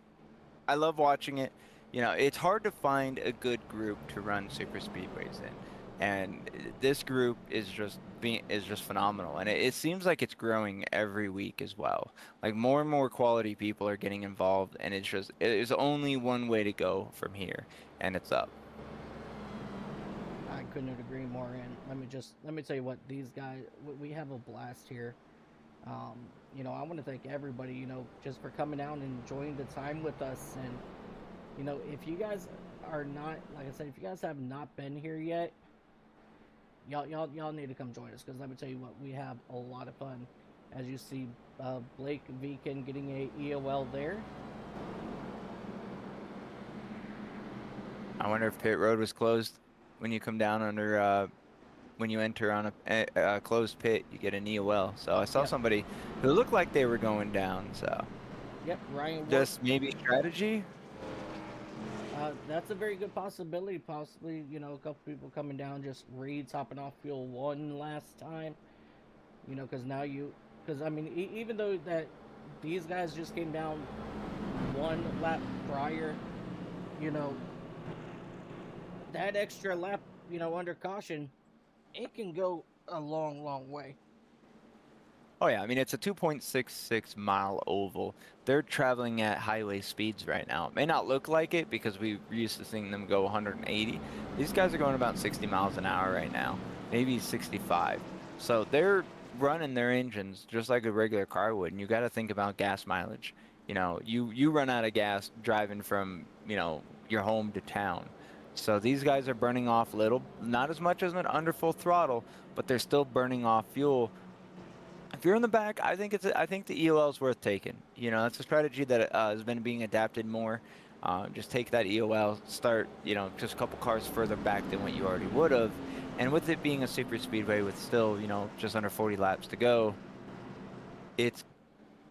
love watching it. It's hard to find a good group to run super speedways in, and this group is just phenomenal. And it seems like it's growing every week as well. Like, more and more quality people are getting involved, and it's only one way to go from here, and it's up. I couldn't agree more. And let me tell you what, these guys, we have a blast here. I want to thank everybody, just for coming out and enjoying the time with us. And if you guys are not, like I said, if you guys have not been here yet, y'all need to come join us, because let me tell you what, we have a lot of fun. As you see, Blake Viken getting a EOL there. I wonder if pit road was closed. When you come down under, when you enter on a closed pit, you get an EOL. So I saw somebody who looked like they were going down. So yep, Ryan. Just maybe strategy. That's a very good possibility. Possibly, a couple people coming down, just Reed's hopping off fuel one last time. Because I mean, even though that these guys just came down one lap prior, that extra lap, under caution, it can go a long, long way. Oh yeah, I mean, it's a 2.66 mile oval. They're traveling at highway speeds right now. It may not look like it because we're used to seeing them go 180. These guys are going about 60 miles an hour right now, maybe 65. So they're running their engines just like a regular car would, and you got to think about gas mileage. You run out of gas driving from, your home to town. So these guys are burning off little, not as much as under full throttle, but they're still burning off fuel. If you're in the back, I think the EOL is worth taking. That's a strategy that has been being adapted more. Just take that EOL, start, just a couple cars further back than what you already would have. And with it being a super speedway with still, just under 40 laps to go,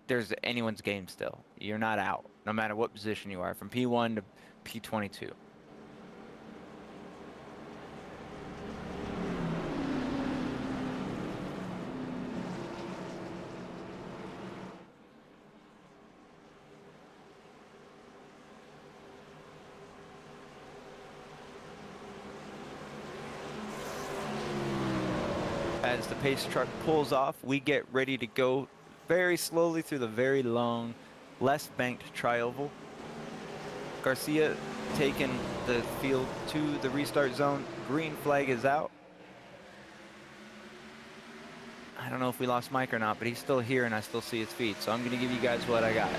there's anyone's game still. You're not out, no matter what position you are, from P1 to P22. As the pace truck pulls off, we get ready to go very slowly through the very long, less banked tri-oval. Garcia taking the field to the restart zone. Green flag is out. I don't know if we lost Mike or not, but he's still here and I still see his feet. So I'm going to give you guys what I got.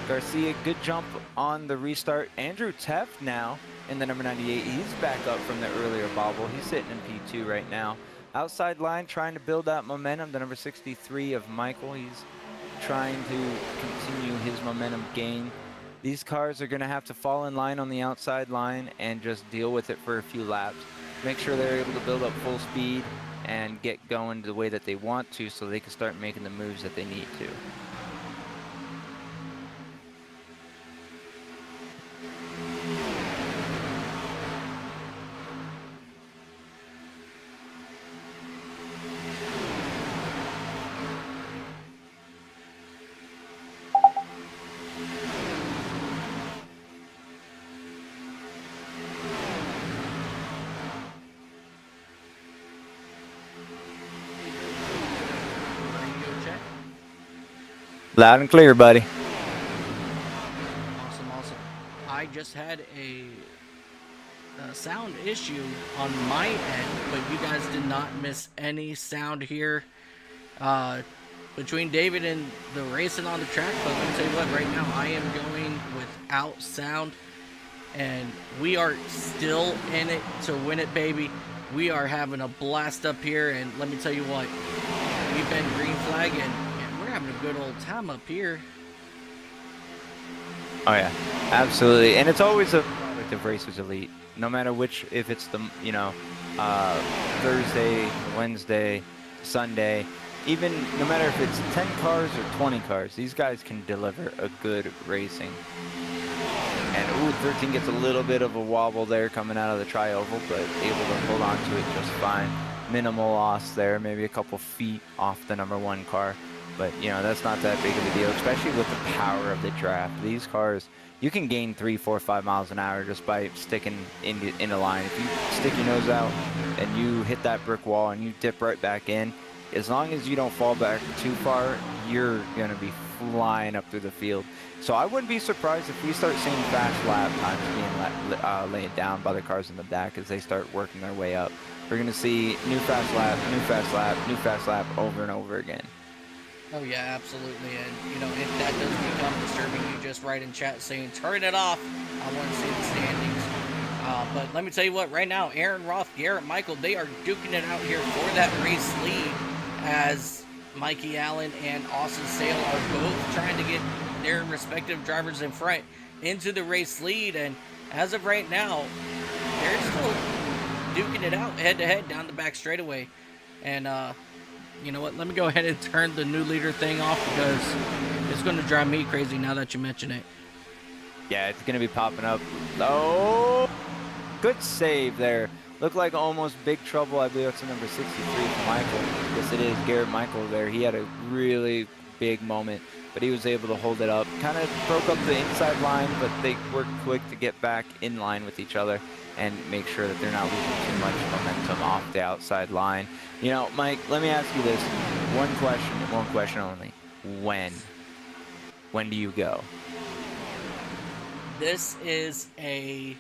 Garcia, good jump on the restart. Andrew Teff now in the number 98. He's back up from the earlier bobble. He's sitting in P2 right now. Outside line, trying to build that momentum. The number 63 of Michael. He's trying to continue his momentum gain. These cars are going to have to fall in line on the outside line and just deal with it for a few laps. Make sure they're able to build up full speed and get going the way that they want to so they can start making the moves that they need to. Loud and clear, buddy. Awesome. I just had a sound issue on my end, but you guys did not miss any sound here between David and the racing on the track. But let me tell you what, right now I am going without sound, and we are still in it to win it, baby. We are having a blast up here, and let me tell you what, we've been green flagging. Having a good old time up here. Oh yeah, absolutely. And it's always a product of Racers Elite, no matter which, if it's the, you know, Thursday, Wednesday, Sunday, even no matter if it's 10 cars or 20 cars, these guys can deliver a good racing. And ooh, 13 gets a little bit of a wobble there coming out of the tri-oval, but able to hold on to it just fine. Minimal loss there, maybe a couple feet off the number 1 car. But, you know, that's not that big of a deal, especially with the power of the draft. These cars, you can gain 3, 4, 5 miles an hour just by sticking in a line. If you stick your nose out and you hit that brick wall and you dip right back in, as long as you don't fall back too far, you're going to be flying up through the field. So I wouldn't be surprised if we start seeing fast lap times being laid down by the cars in the back as they start working their way up. We're going to see new fast lap, new fast lap, new fast lap over and over again. Oh yeah, absolutely. And you know, if that does become disturbing, you just write in chat saying turn it off. I want to see the standings. But let me tell you what, right now Aaron Roth, Garrett Michael, they are duking it out here for that race lead, as Mikey Allen and Austin Sale are both trying to get their respective drivers in front into the race lead. And as of right now, they're still duking it out head to head down the back straightaway. And you know what? Let me go ahead and turn the new leader thing off because it's going to drive me crazy now that you mention it. Yeah, it's going to be popping up. Oh, good save there. Looked like almost big trouble. I believe that's the number 63 for Michael. Yes, it is. Garrett Michael there. He had a really big moment, but he was able to hold it up. Kind of broke up the inside line, but they worked quick to get back in line with each other and make sure that they're not losing too much momentum off the outside line. You know, Mike, let me ask you this. One question only. When? When do you go? This is a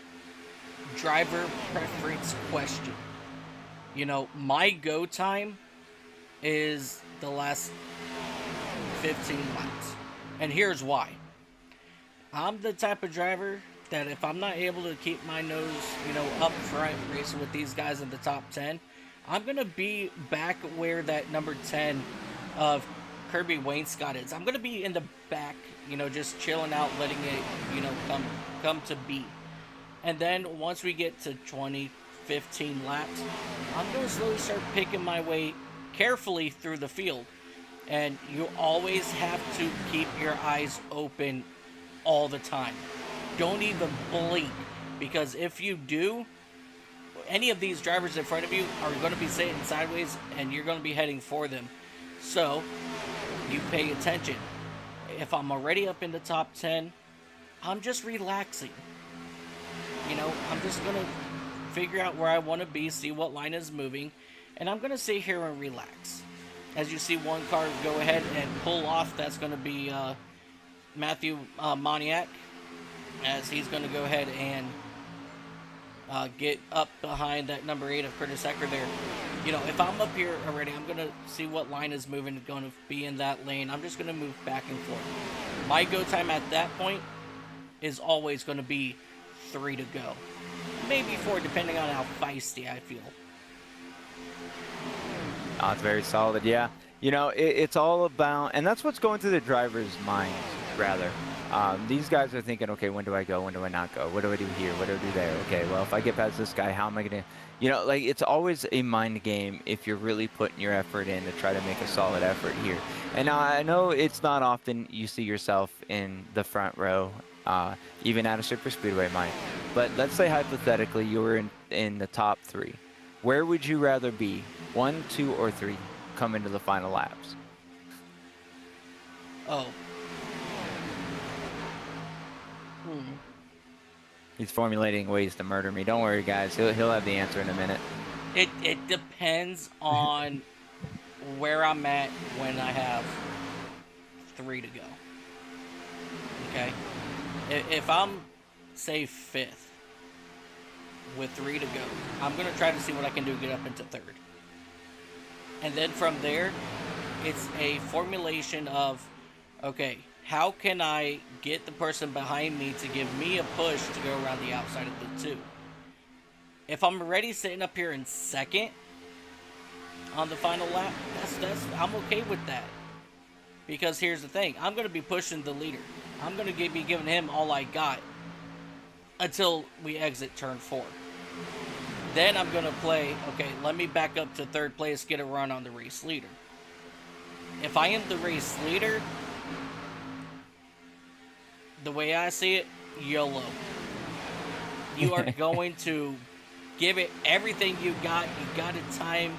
driver preference question. You know, my go time is the last 15 laps. And here's why. I'm the type of driver that if I'm not able to keep my nose, you know, up front racing with these guys in the top 10, I'm going to be back where that number 10 of Kirby Wainscott is. I'm going to be in the back, you know, just chilling out, letting it, you know, come to be. And then once we get to 20, 15 laps, I'm going to slowly start picking my way carefully through the field. And you always have to keep your eyes open all the time. Don't even blink, because if you do, any of these drivers in front of you are going to be sitting sideways and you're going to be heading for them. So you pay attention. If I'm already up in the top 10, I'm just relaxing. You know, I'm just going to figure out where I want to be, see what line is moving, and I'm going to sit here and relax. As you see one car go ahead and pull off, that's going to be Matthew Moniak. as he's going to go ahead and get up behind that number 8 of Curtis Ecker there. You know, if I'm up here already, I'm going to see what line is moving, going to be in that lane. I'm just going to move back and forth. My go time at that point is always going to be 3 to go. Maybe 4, depending on how feisty I feel. Oh, it's very solid, yeah. You know, it's all about, and that's what's going through the driver's minds, rather. These guys are thinking, okay, when do I go? When do I not go? What do I do here? What do I do there? Okay, well, if I get past this guy, how am I going to, you know, like, it's always a mind game if you're really putting your effort in to try to make a solid effort here. And I know it's not often you see yourself in the front row, even at a Superspeedway, Mike. But let's say hypothetically you were in the top 3. Where would you rather be? 1, 2, or 3 come into the final laps? Oh. He's formulating ways to murder me. Don't worry, guys. He'll have the answer in a minute. It depends on where I'm at when I have 3 to go. Okay? If I'm, say, 5th with 3 to go, I'm going to try to see what I can do to get up into 3rd. And then from there, it's a formulation of, okay, how can I get the person behind me to give me a push to go around the outside of the 2? If I'm already sitting up here in 2nd on the final lap, I'm okay with that. Because here's the thing, I'm going to be pushing the leader. I'm going to be giving him all I got until we exit turn 4. Then I'm going to play, okay, let me back up to 3rd place, get a run on the race leader. If I am the race leader, the way I see it, YOLO. You are going to give it everything you got. You got to time,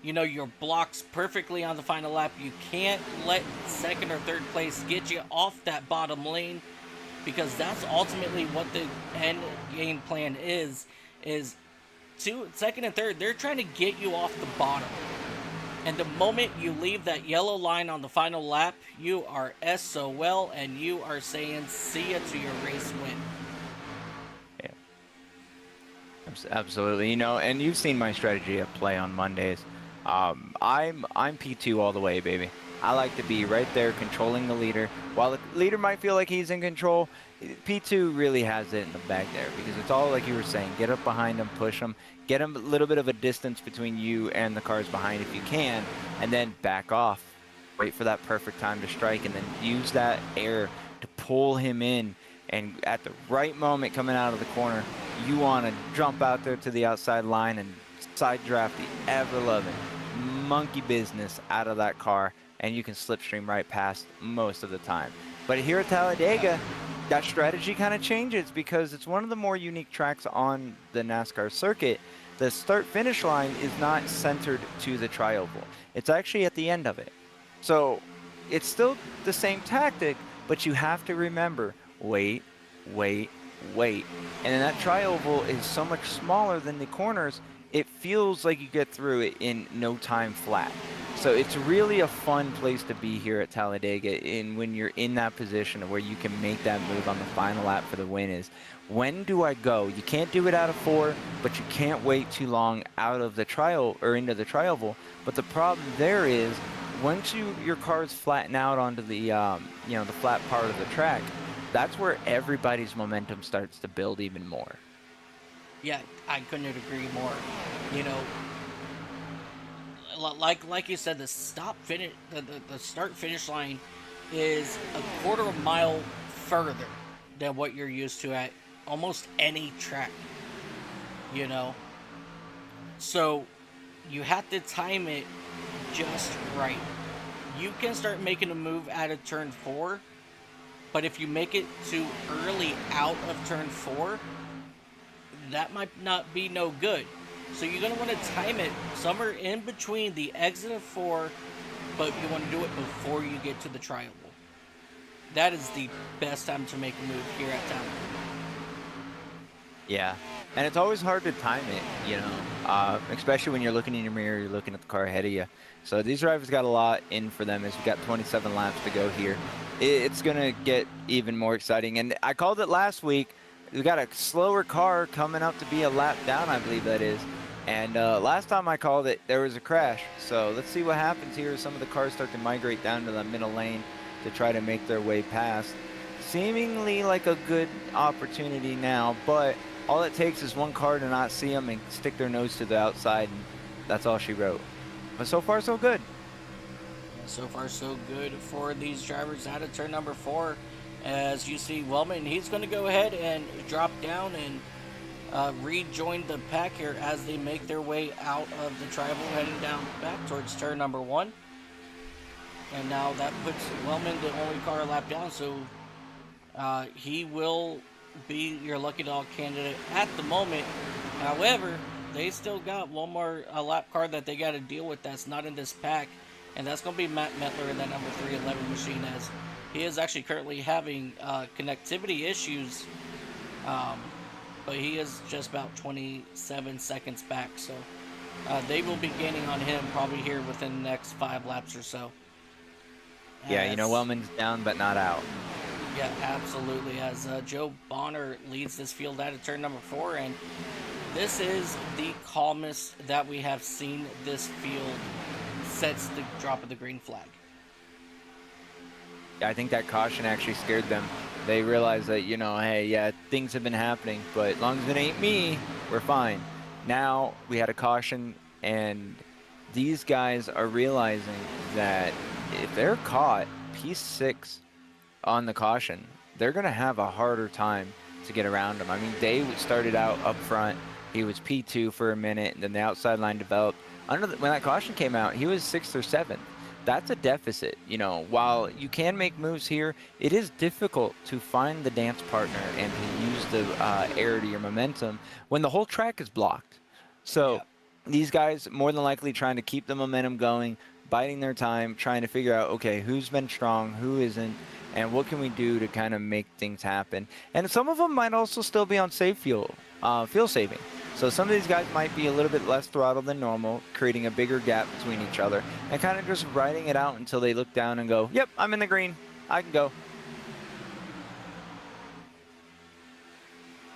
you know, your blocks perfectly on the final lap. You can't let 2nd or 3rd place get you off that bottom lane, because that's ultimately what the end game plan is 2nd and 3rd, they're trying to get you off the bottom. And the moment you leave that yellow line on the final lap, you are SOL, and you are saying see ya to your race win. Yeah. Absolutely. You know, and you've seen my strategy at play on Mondays. I'm P2 all the way, baby. I like to be right there controlling the leader. While the leader might feel like he's in control, P2 really has it in the bag there, because it's all like you were saying. Get up behind him, push him, get him a little bit of a distance between you and the cars behind if you can, and then back off. Wait for that perfect time to strike, and then use that air to pull him in. And at the right moment coming out of the corner, you want to jump out there to the outside line and side draft the ever-loving monkey business out of that car, and you can slipstream right past most of the time. But here at Talladega, that strategy kind of changes, because it's one of the more unique tracks on the NASCAR circuit. The start-finish line is not centered to the tri-oval. It's actually at the end of it. So it's still the same tactic, but you have to remember, wait, wait, wait. And then that tri-oval is so much smaller than the corners, it feels like you get through it in no time flat. So it's really a fun place to be here at Talladega, when you're in that position where you can make that move on the final lap for the win. Is when do I go? You can't do it out of 4, but you can't wait too long out of the trial or into the tri-oval. But the problem there is, once your cars flatten out onto the you know, the flat part of the track, that's where everybody's momentum starts to build even more. Yeah, I couldn't agree more. You know, like you said, the start finish line is a quarter of a mile further than what you're used to at almost any track. You know, so you have to time it just right. You can start making a move out of turn 4, but if you make it too early out of turn 4, that might not be no good. So you're going to want to time it somewhere in between the exit of 4, but you want to do it before you get to the tri-oval. That is the best time to make a move here at Talladega. Yeah, And it's always hard to time it, you know, especially when you're looking in your mirror, you're looking at the car ahead of you. So these drivers got a lot in for them as we got 27 laps to go here. It's going to get even more exciting. And I called it last week. We got a slower car coming up to be a lap down, I believe that is. And last time I called it, there was a crash. So let's see what happens here as some of the cars start to migrate down to the middle lane to try to make their way past. Seemingly like a good opportunity now, but all it takes is one car to not see them and stick their nose to the outside, and that's all she wrote. But so far, so good. So far, so good for these drivers out of turn number 4. As you see, Wellman, he's going to go ahead and drop down and rejoin the pack here as they make their way out of the tribal, heading down back towards turn number 1. And now that puts Wellman the only car a lap down, so he will be your lucky dog candidate at the moment. However, they still got one more lap car that they got to deal with that's not in this pack, and that's going to be Matt Metler in that number 311 machine, as he is actually currently having connectivity issues, but he is just about 27 seconds back, so they will be gaining on him probably here within the next 5 laps or so. Yeah, you know, Wellman's down but not out. Yeah, absolutely, as Joe Bonner leads this field out of turn number 4, and this is the calmest that we have seen this field since the drop of the green flag. Yeah, I think that caution actually scared them. They realized that, you know, hey, yeah, things have been happening, but as long as it ain't me, we're fine. Now we had a caution, and these guys are realizing that if they're caught P6 on the caution, they're going to have a harder time to get around them. I mean, Day started out up front. He was P2 for a minute, and then the outside line developed. When that caution came out, he was 6th or 7th. That's a deficit. You know, while you can make moves here, it is difficult to find the dance partner and to use the air to your momentum when the whole track is blocked. So these guys more than likely trying to keep the momentum going, biding their time, trying to figure out, okay, who's been strong, who isn't, and what can we do to kind of make things happen. And some of them might also still be on safe fuel saving. So some of these guys might be a little bit less throttle than normal, creating a bigger gap between each other, and kind of just riding it out until they look down and go, yep, I'm in the green, I can go.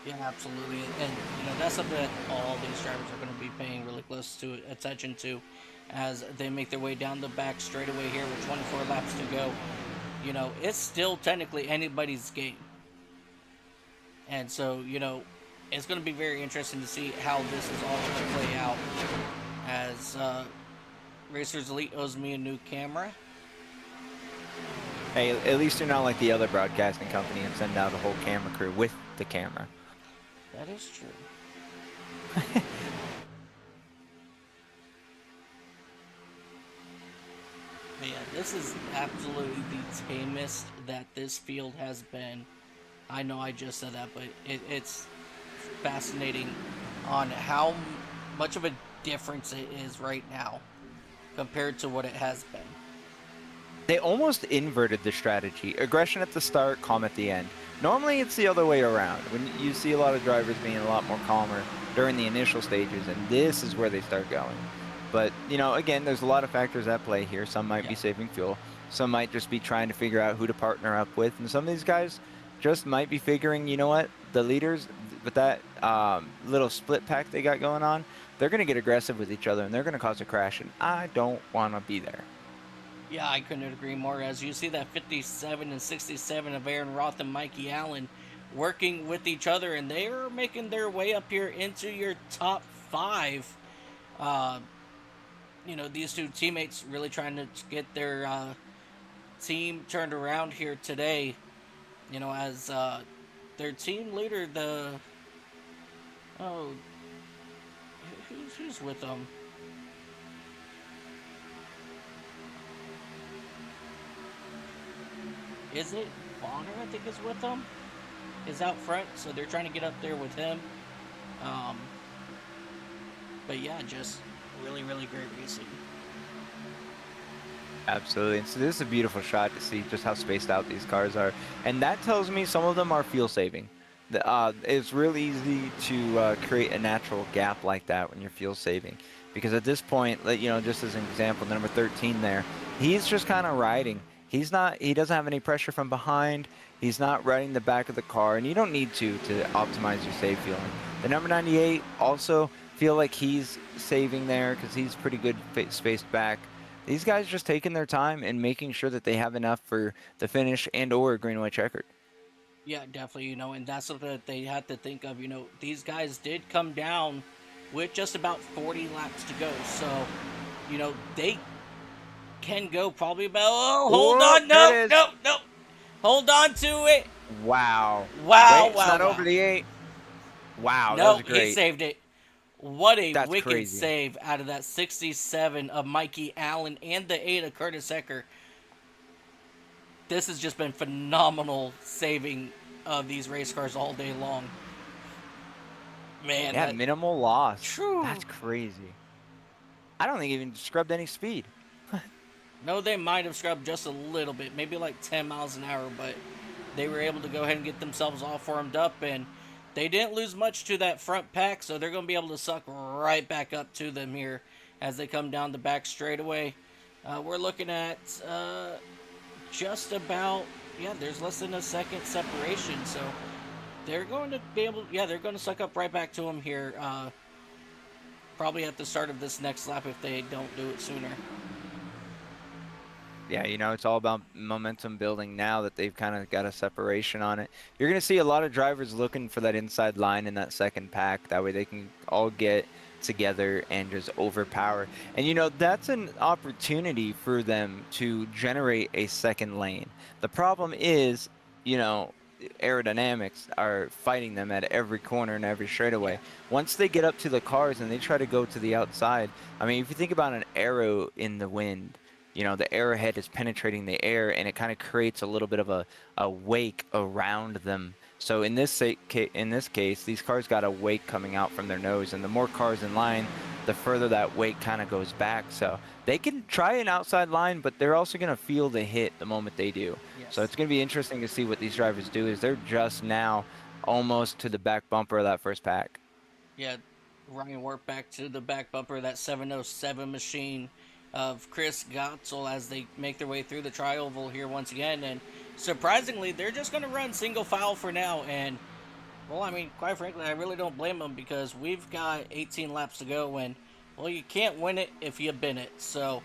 Yeah, absolutely. And you know, that's something that all these drivers are going to be paying really close to attention to as they make their way down the back straightaway here with 24 laps to go. You know, it's still technically anybody's game. And so, you know, it's going to be very interesting to see how this is all going to play out, as Racers Elite owes me a new camera. Hey, at least you're not like the other broadcasting company and send out a whole camera crew with the camera. That is true. But yeah, this is absolutely the tamest that this field has been. I know I just said that, but it's fascinating on how much of a difference it is right now compared to what it has been. They almost inverted the strategy. Aggression at the start, calm at the end. Normally it's the other way around. When you see a lot of drivers being a lot more calmer during the initial stages, and this is where they start going. But, you know, again, there's a lot of factors at play here. Some might be saving fuel. Some might just be trying to figure out who to partner up with. And some of these guys just might be figuring, you know what, the leaders with that little split pack they got going on, they're going to get aggressive with each other and they're going to cause a crash. And I don't want to be there. Yeah, I couldn't agree more. As you see that 57 and 67 of Aaron Roth and Mikey Allen working with each other, and they are making their way up here into your top 5. You know, these two teammates really trying to get their team turned around here today. You know, as their team leader, who's with them? Is it Bonner, I think, is with them? Is out front, so they're trying to get up there with him. But yeah, just really, really great racing. Absolutely. And so this is a beautiful shot to see just how spaced out these cars are. And that tells me some of them are fuel saving. It's real easy to create a natural gap like that when you're fuel saving, because at this point, you know, just as an example, number 13 there, he's just kind of riding. He doesn't have any pressure from behind. He's not riding the back of the car, and you don't need to optimize your save fueling. The number 98 also feel like he's saving there because he's pretty good spaced back. These guys just taking their time and making sure that they have enough for the finish and or Green-White-Checkered. Yeah, definitely, you know, and that's something that they had to think of. You know, these guys did come down with just about 40 laps to go. So, you know, they can go probably about, oh, hold on, no. Hold on to it. Wow. Wow, Wait, it's not over the 8. Wow, that was great. He saved it. What a That's wicked crazy. save out of that 67 of Mikey Allen and the 8 of Curtis Ecker. This has just been phenomenal saving of these race cars all day long. Man, Yeah, minimal loss. True. That's crazy. I don't think he even scrubbed any speed. No, they might have scrubbed just a little bit, maybe like 10 miles an hour, but they were able to go ahead and get themselves all formed up, and they didn't lose much to that front pack, so they're going to be able to suck right back up to them here as they come down the back straightaway. We're looking at just about, yeah, there's less than a second separation, so they're going to be able, yeah, they're going to suck up right back to them here, probably at the start of this next lap if they don't do it sooner. Yeah, you know, it's all about momentum building now that they've kind of got a separation on it. You're going to see a lot of drivers looking for that inside line in that second pack. That way they can all get together and just overpower. And, you know, that's an opportunity for them to generate a second lane. The problem is, you know, aerodynamics are fighting them at every corner and every straightaway. Once they get up to the cars and they try to go to the outside, I mean, if you think about an arrow in the wind, you know, the arrowhead is penetrating the air and it kind of creates a little bit of a wake around them. So in this case, these cars got a wake coming out from their nose, and the more cars in line, the further that wake kind of goes back. So they can try an outside line, but they're also going to feel the hit the moment they do. Yes. So it's going to be interesting to see what these drivers do, is they're just now almost to the back bumper of that first pack. Yeah, Ryan worked back to the back bumper of that 707 machine of Chris Gotzel as they make their way through the tri-oval here once again. And surprisingly, they're just going to run single file for now. And, well, I mean, quite frankly, I really don't blame them, because we've got 18 laps to go, and, well, you can't win it if you bin it. So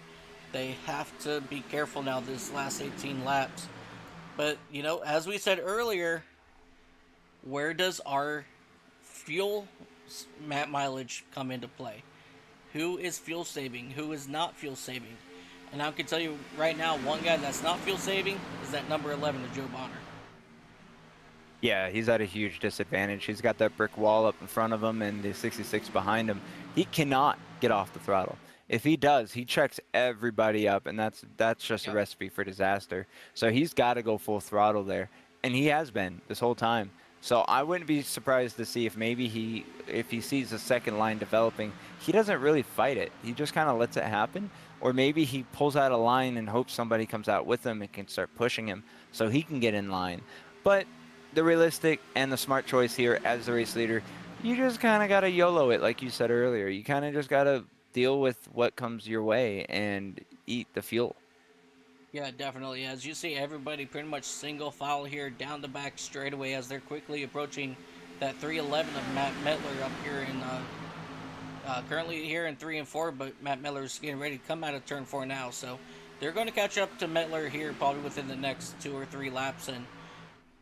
they have to be careful now this last 18 laps. But, you know, as we said earlier, where does our fuel mileage come into play? Who is fuel saving? Who is not fuel saving? And I can tell you right now, one guy that's not fuel saving is that number 11 of Joe Bonner. Yeah, he's at a huge disadvantage. He's got that brick wall up in front of him and the 66 behind him. He cannot get off the throttle. If he does, he checks everybody up, and that's just a recipe for disaster. So he's got to go full throttle there, and he has been this whole time. So I wouldn't be surprised to see if maybe if he sees a second line developing, he doesn't really fight it. He just kind of lets it happen. Or maybe he pulls out a line and hopes somebody comes out with him and can start pushing him so he can get in line. But the realistic and the smart choice here as the race leader, you just kind of got to YOLO it, like you said earlier. You kind of just got to deal with what comes your way and eat the fuel. Yeah, definitely. As you see, everybody pretty much single file here down the back straightaway as they're quickly approaching that 311 of Matt Mettler up here in currently here in 3 and 4, but Matt Mettler's getting ready to come out of turn 4 now, so they're going to catch up to Mettler here probably within the next 2 or 3 laps. And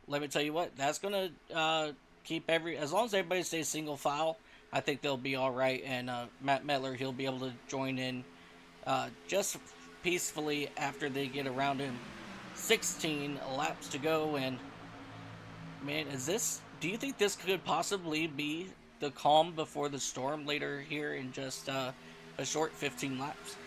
let me tell you what, that's going to keep as long as everybody stays single file, I think they'll be all right. And Matt Mettler, he'll be able to join in just peacefully after they get around him. 16 laps to go, and man, do you think this could possibly be the calm before the storm later here in just a short 15 laps?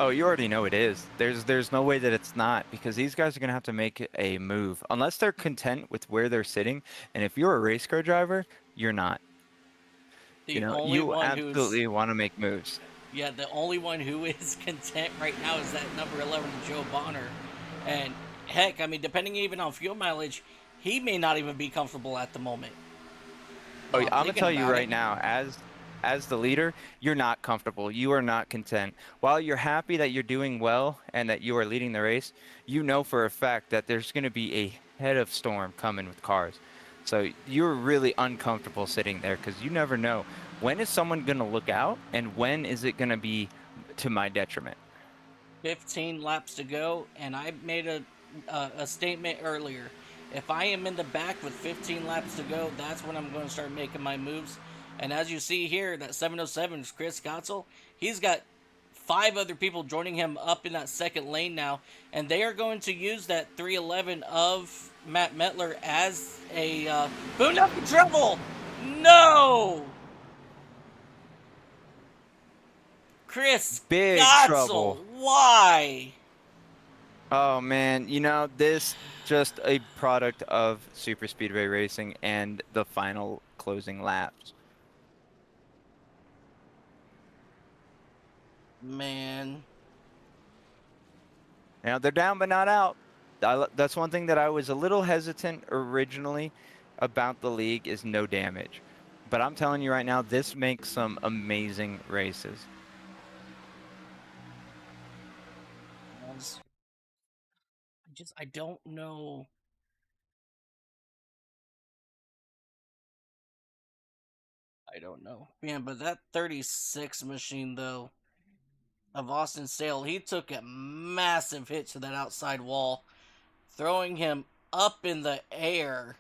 Oh, you already know it is. There's no way that it's not, because these guys are going to have to make a move unless they're content with where they're sitting. And if you're a race car driver, you're not. You absolutely want to make moves. Yeah, the only one who is content right now is that number 11, Joe Bonner. And heck, I mean, depending even on fuel mileage, he may not even be comfortable at the moment. Oh, Well, yeah, I'm gonna thinking tell you about right it. now, as the leader, you're not comfortable. You are not content. While you're happy that you're doing well and that you are leading the race, you know for a fact that there's going to be a head of storm coming with cars. So you're really uncomfortable sitting there because you never know when is someone going to look out and when is it going to be to my detriment. 15 laps to go, and I made a statement earlier. If I am in the back with 15 laps to go, that's when I'm going to start making my moves. And as you see here, that 707 is Chris Gotzel. He's got 5 other people joining him up in that second lane now, and they are going to use that 311 of Matt Metler as a boot up in trouble. No, Chris Big Gotzel, trouble. why? Oh man, you know, this just a product of super speedway racing and the final closing laps. Man. Now they're down but not out. That's one thing that I was a little hesitant originally about the league is no damage. But I'm telling you right now, this makes some amazing races. I don't know. I don't know. Man, but that 36 machine, though, of Austin Sale, he took a massive hit to that outside wall, throwing him up in the air.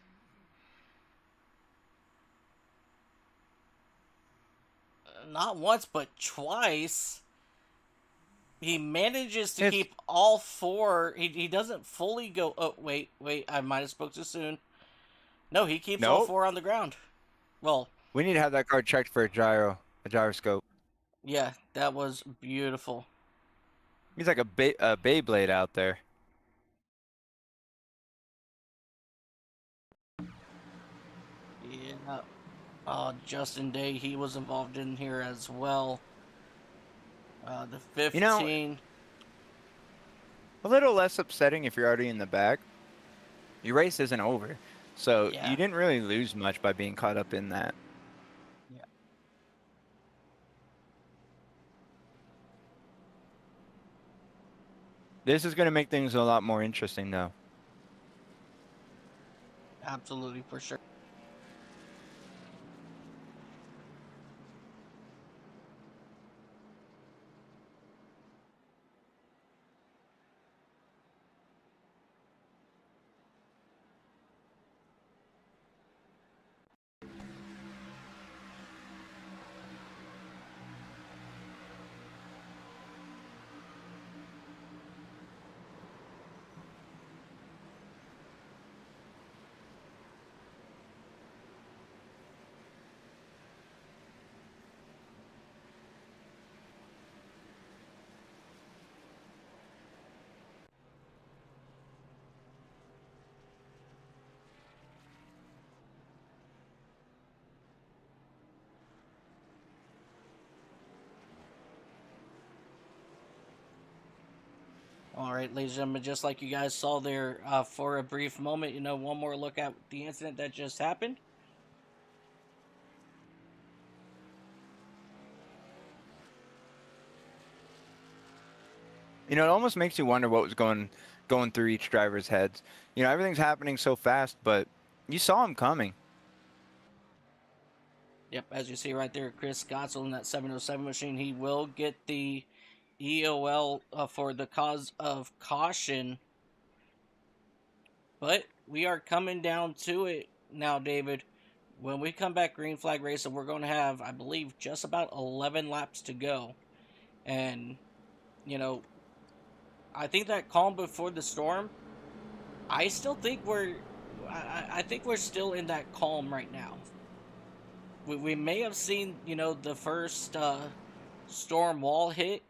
Not once, but twice. He manages to It's keep all 4. He doesn't fully go. Oh, wait. I might have spoke too soon. No, he keeps all nope. 4 on the ground. Well, We need to have that car checked for a gyroscope. yeah, that was beautiful. He's like a Beyblade out there. Yeah. Justin Day, he was involved in here as well. The 15. You know, a little less upsetting if you're already in the back. Your race isn't over, so Yeah. you didn't really lose much by being caught up in that. Yeah. This is going to make things a lot more interesting, though. Absolutely, for sure. All right, ladies and gentlemen, just like you guys saw there for a brief moment, one more look at the incident that just happened. You know, it almost makes you wonder what was going through each driver's heads. You know, everything's happening so fast, but you saw him coming. Yep, as you see right there, Chris Gotzel in that 707 machine, he will get the EOL for the cause of caution. But we are coming down to it now, David. When we come back green flag racing, we're going to have, I believe, just about 11 laps to go. And, I think that calm before the storm, I still think I think we're still in that calm right now. We may have seen, the first storm wall hit,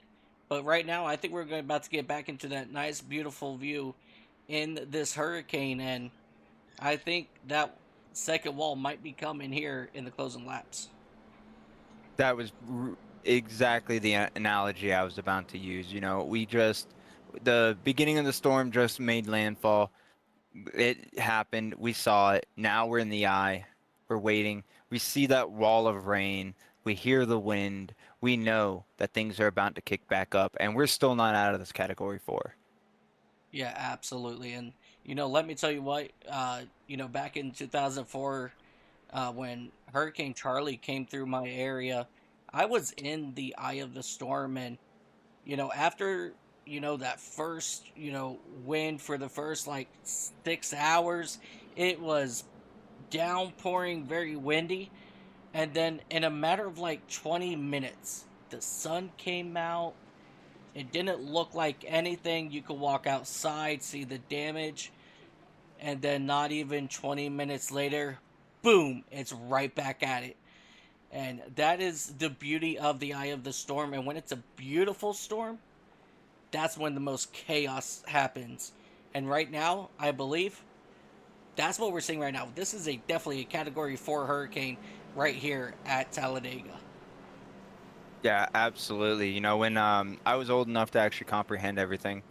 but right now I think we're about to get back into that nice, beautiful view in this hurricane, and I think that second wall might be coming here in the closing laps. That was exactly the analogy I was about to use. You know, the beginning of the storm just made landfall. It happened. We saw it. Now we're in the eye. We're waiting. We see that wall of rain. We hear the wind. We know that things are about to kick back up, and we're still not out of this category 4. Yeah, absolutely. And let me tell you what. Back in 2004, when Hurricane Charlie came through my area, I was in the eye of the storm, and after that first wind for the first like 6 hours, it was downpouring, very windy, and then in a matter of like 20 minutes, the sun came out. It didn't look like anything. You could walk outside, see the damage, and then not even 20 minutes later, boom, it's right back at it. And that is the beauty of the eye of the storm. And when it's a beautiful storm, that's when the most chaos happens. And right now, I believe that's what we're seeing right now. This is definitely a Category 4 hurricane right here at Talladega. Yeah, absolutely. When I was old enough to actually comprehend everything,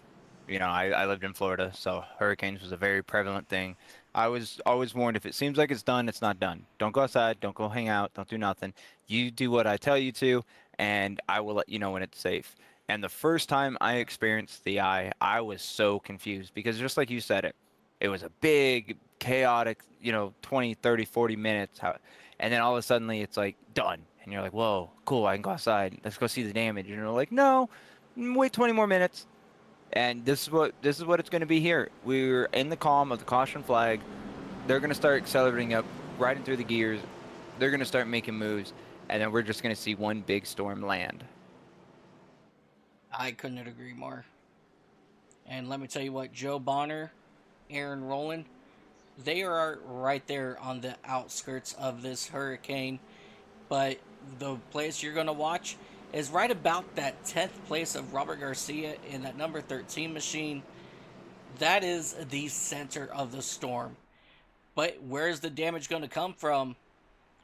I lived in Florida, so hurricanes was a very prevalent thing. I was always warned, if it seems like it's done, it's not done. Don't go outside, don't go hang out, don't do nothing. You do what I tell you to, and I will let you know when it's safe. And the first time I experienced the eye, I was so confused because just like you said it was a big, chaotic, 20, 30, 40 minutes. And then all of a sudden it's like done. And you're like, whoa, cool, I can go outside. Let's go see the damage. And you're like, no, wait 20 more minutes. And this is what it's going to be here. We're in the calm of the caution flag. They're going to start accelerating up, riding through the gears. They're going to start making moves. And then we're just going to see one big storm land. I couldn't agree more. And let me tell you what, Joe Bonner, Aaron Rowland, they are right there on the outskirts of this hurricane. But the place you're going to watch is right about that 10th place of Robert Garcia in that number 13 machine. That is the center of the storm. But where's the damage going to come from?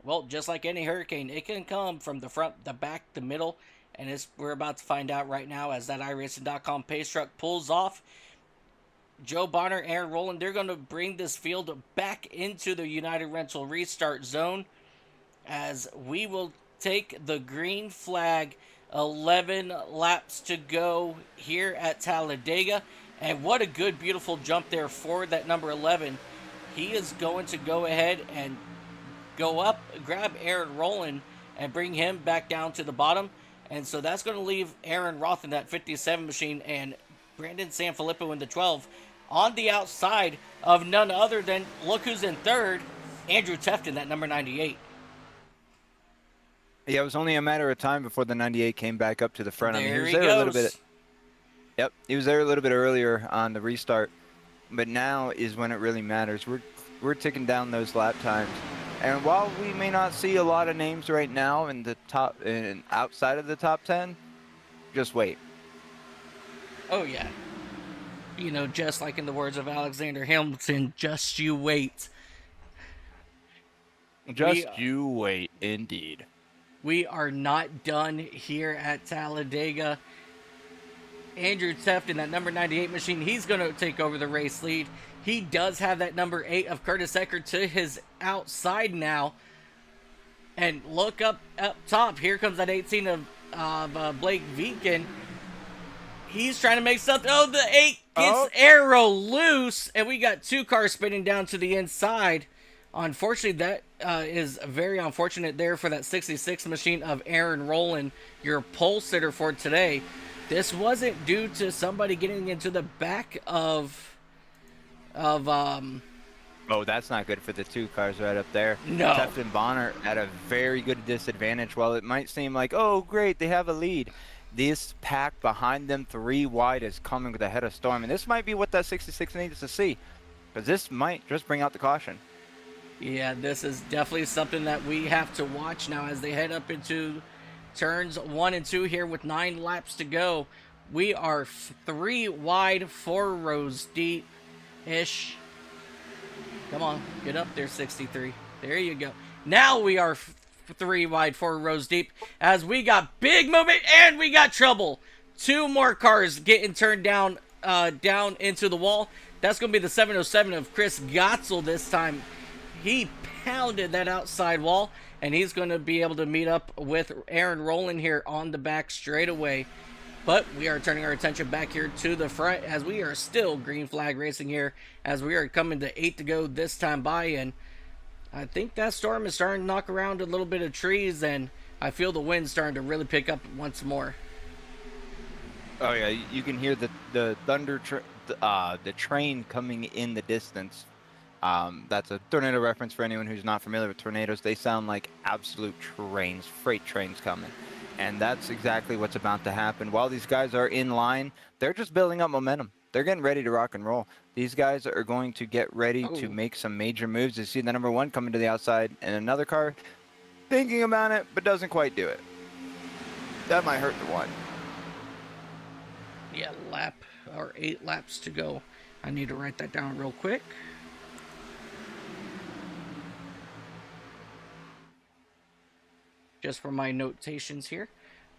Well, just like any hurricane, it can come from the front, the back, the middle, and we're about to find out right now as that iRacing.com pace truck pulls off. Joe Bonner, Aaron Rowland, they're going to bring this field back into the United Rental restart zone as we will take the green flag. 11 laps to go here at Talladega. And what a good, beautiful jump there for that number 11. He is going to go ahead and go up, grab Aaron Rowland, and bring him back down to the bottom. And so that's going to leave Aaron Roth in that 57 machine and Brandon Sanfilippo in the 12 on the outside of none other than, look who's in third, Andrew Tefton, that number 98. Yeah, it was only a matter of time before the 98 came back up to the front. There he he was there goes. a little bit. Yep, he was there a little bit earlier on the restart, but now is when it really matters. We're ticking down those lap times, and while we may not see a lot of names right now in the top and outside of the top 10, just wait. Oh yeah, just like in the words of Alexander Hamilton, just you wait. You wait, indeed. We are not done here at Talladega. Andrew Tefton, that number 98 machine, he's going to take over the race lead. He does have that number 8 of Curtis Eckert to his outside now. And look up top. Here comes that 18 of Blake Vegan. He's trying to make something. Oh, the 8 gets arrow loose. And we got 2 cars spinning down to the inside. Unfortunately, that is very unfortunate there for that 66 machine of Aaron Rowland, your pole sitter for today. This wasn't due to somebody getting into the back of Oh, that's not good for the 2 cars right up there. No. Tefton Bonner at a very good disadvantage. While it might seem like, oh, great, they have a lead, this pack behind them 3 wide is coming with a head of storm. And this might be what that 66 needs to see, because this might just bring out the caution. Yeah, this is definitely something that we have to watch now as they head up into turns 1 and 2 here with 9 laps to go. We are 3 wide, 4 rows deep-ish. Come on, get up there, 63. There you go. Now we are 3 wide, 4 rows deep as we got big movement and we got trouble. 2 more cars getting turned down down into the wall. That's going to be the 707 of Chris Gotzel this time. He pounded that outside wall, and he's going to be able to meet up with Aaron Rowland here on the back straightaway. But we are turning our attention back here to the front as we are still green flag racing here as we are coming to 8 to go this time by. And I think that storm is starting to knock around a little bit of trees, and I feel the wind starting to really pick up once more. Oh yeah, you can hear the thunder, the train coming in the distance. That's a tornado reference for anyone who's not familiar with tornadoes. They sound like absolute trains, freight trains coming. And that's exactly what's about to happen. While these guys are in line, they're just building up momentum. They're getting ready to rock and roll. These guys are going to get ready to make some major moves. You see the number 1 coming to the outside, and another car thinking about it, but doesn't quite do it. That might hurt the one. Yeah, 8 laps to go. I need to write that down real quick. Just for my notations here.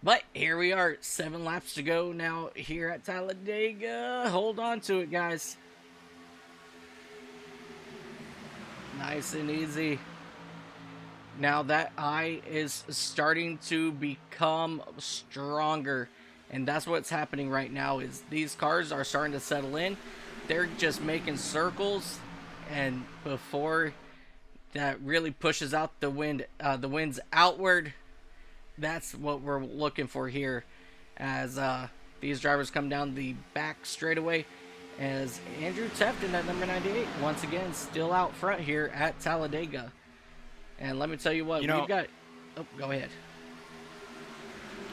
But here we are, 7 laps to go now here at Talladega. Hold on to it, guys. Nice and easy. Now that eye is starting to become stronger. And that's what's happening right now is these cars are starting to settle in. They're just making circles. And before that really pushes out the wind, the wind's outward. That's what we're looking for here as these drivers come down the back straightaway as Andrew Tefton at number 98 once again still out front here at Talladega. And let me tell you what, we've got... Oh, go ahead.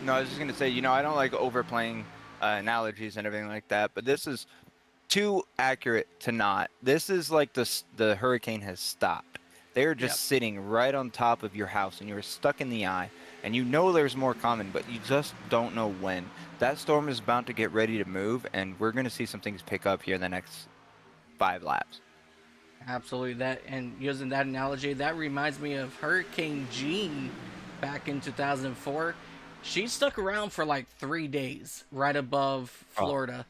No, I was just going to say, I don't like overplaying analogies and everything like that, but this is too accurate to not. This is like the hurricane has stopped. They're just sitting right on top of your house, and you're stuck in the eye, and there's more coming, but you just don't know when. That storm is about to get ready to move, and we're going to see some things pick up here in the next 5 laps. Absolutely. And using that analogy, that reminds me of Hurricane Jean back in 2004. She stuck around for like 3 days right above Florida.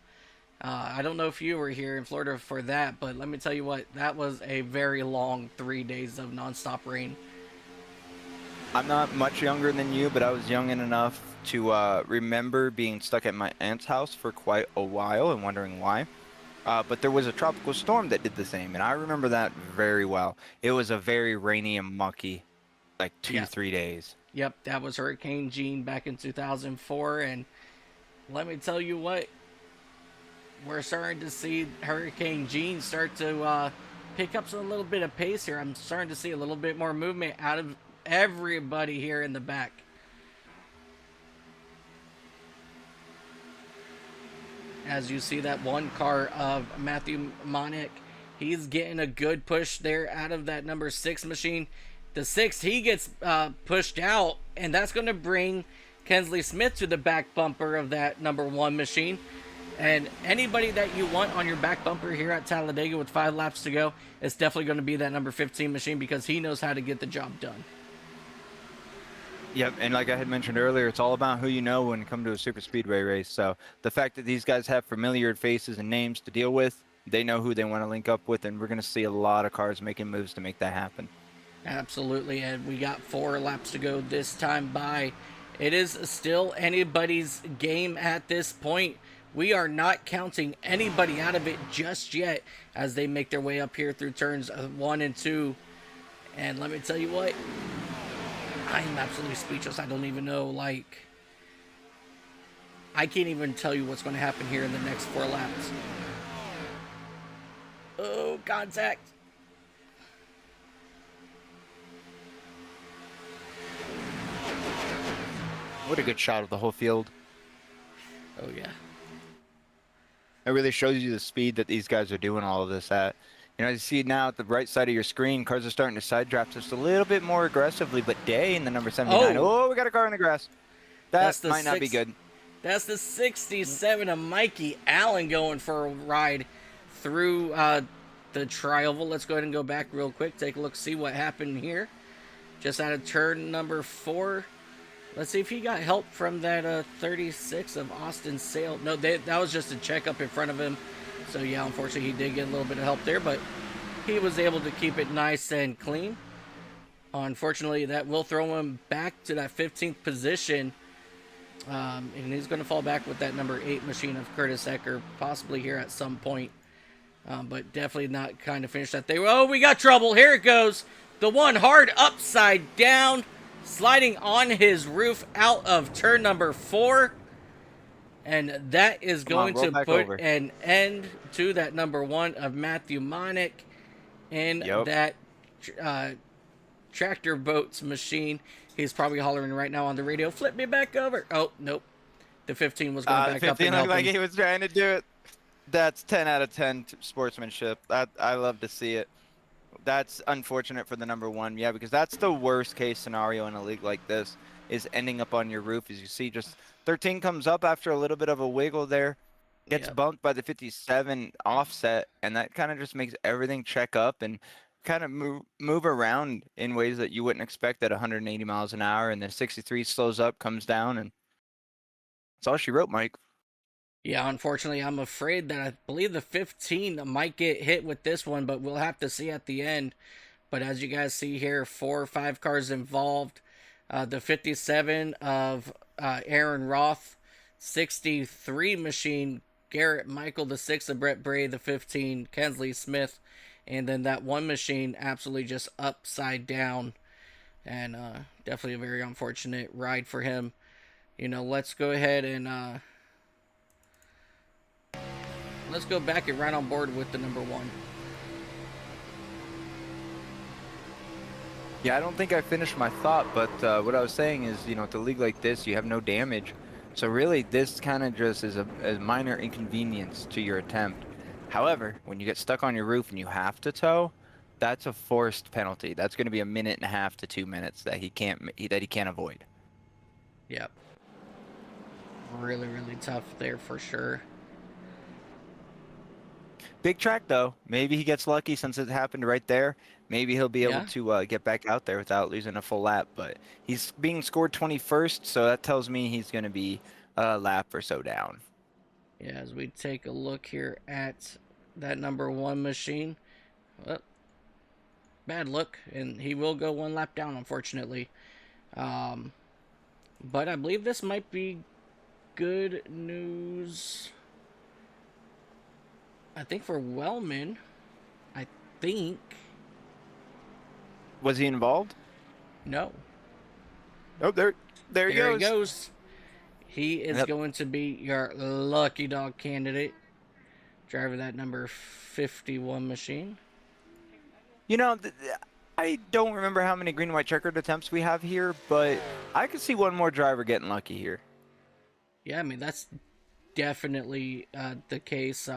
I don't know if you were here in Florida for that, but let me tell you what, that was a very long 3 days of nonstop rain. I'm not much younger than you, but I was young enough to remember being stuck at my aunt's house for quite a while and wondering why. But there was a tropical storm that did the same, and I remember that very well. It was a very rainy and mucky, like 2-3 days. Yep, that was Hurricane Jean back in 2004, and let me tell you what, we're starting to see Hurricane Jean start to pick up a little bit of pace here. I'm starting to see a little bit more movement out of everybody here in the back. As you see that one car of Matthew Monick, he's getting a good push there out of that number 6 machine. The 6, he gets pushed out, and that's going to bring Kensley Smith to the back bumper of that number 1 machine. And anybody that you want on your back bumper here at Talladega with 5 laps to go, it's definitely going to be that number 15 machine because he knows how to get the job done. Yep, and like I had mentioned earlier, it's all about who you know when you come to a super speedway race. So the fact that these guys have familiar faces and names to deal with, they know who they want to link up with, and we're going to see a lot of cars making moves to make that happen. Absolutely, and we got 4 laps to go this time by. It is still anybody's game at this point. We are not counting anybody out of it just yet as they make their way up here through turns 1 and 2. And let me tell you what, I am absolutely speechless. I don't even know, I can't even tell you what's going to happen here in the next 4 laps. Oh, contact. What a good shot of the whole field. Oh, yeah. It really shows you the speed that these guys are doing all of this at. You see now at the right side of your screen, cars are starting to side draft just a little bit more aggressively, but Day in the number 79. Oh, we got a car in the grass. That might not be good. That's the 67 of Mikey Allen going for a ride through the tri-oval. Let's go ahead and go back real quick, take a look, see what happened here. Just out of turn number 4. Let's see if he got help from that 36 of Austin Sale. No, that was just a check up in front of him. So, yeah, unfortunately, he did get a little bit of help there, but he was able to keep it nice and clean. Unfortunately, that will throw him back to that 15th position. And he's going to fall back with that number 8 machine of Curtis Ecker, possibly here at some point. But definitely not kind of finished that there. Oh, we got trouble. Here it goes. The one hard upside down, sliding on his roof out of turn number 4. And that is going to put an end to that number 1 of Matthew Monick in that tractor boats machine. He's probably hollering right now on the radio, flip me back over. Oh, nope. The 15 was going back up and looked like he was trying to do it. That's 10 out of 10 sportsmanship. I love to see it. That's unfortunate for the number 1. Yeah, because that's the worst case scenario in a league like this, is ending up on your roof. As you see, just 13 comes up after a little bit of a wiggle there, gets bumped by the 57 offset, and that kind of just makes everything check up and kind of move around in ways that you wouldn't expect at 180 miles an hour. And then 63 slows up, comes down, and that's all she wrote, Mike. Yeah, unfortunately, I'm afraid that I believe the 15 might get hit with this one, but we'll have to see at the end. But as you guys see here, 4 or 5 cars involved. The 57 of Aaron Roth, 63 machine, Garrett Michael, the 6 of Brett Bray, the 15, Kensley Smith, and then that 1 machine absolutely just upside down. And definitely a very unfortunate ride for him. You know, let's go ahead and let's go back and right on board with the number 1. Yeah, I don't think I finished my thought, but what I was saying is, you know, with a league like this, you have no damage. So really, this kind of just is a minor inconvenience to your attempt. However, when you get stuck on your roof and you have to tow, that's a forced penalty. That's going to be a 1.5 to 2 minutes that he can't avoid. Yep. Really, really tough there for sure. Big track, though. Maybe he gets lucky since it happened right there. Maybe he'll be able to get back out there without losing a full lap. But he's being scored 21st, so that tells me he's going to be a lap or so down. Yeah, as we take a look here at that number 1 machine. Well, bad look, and he will go 1 lap down, unfortunately. But I believe this might be good news. I think for Wellman, I think. Was he involved? No. Oh, there he goes. He goes. He is going to be your lucky dog candidate. Driver that number 51 machine. You know, I don't remember how many Green-White-Checkered attempts we have here, but I could see one more driver getting lucky here. Yeah, I mean, that's definitely the case.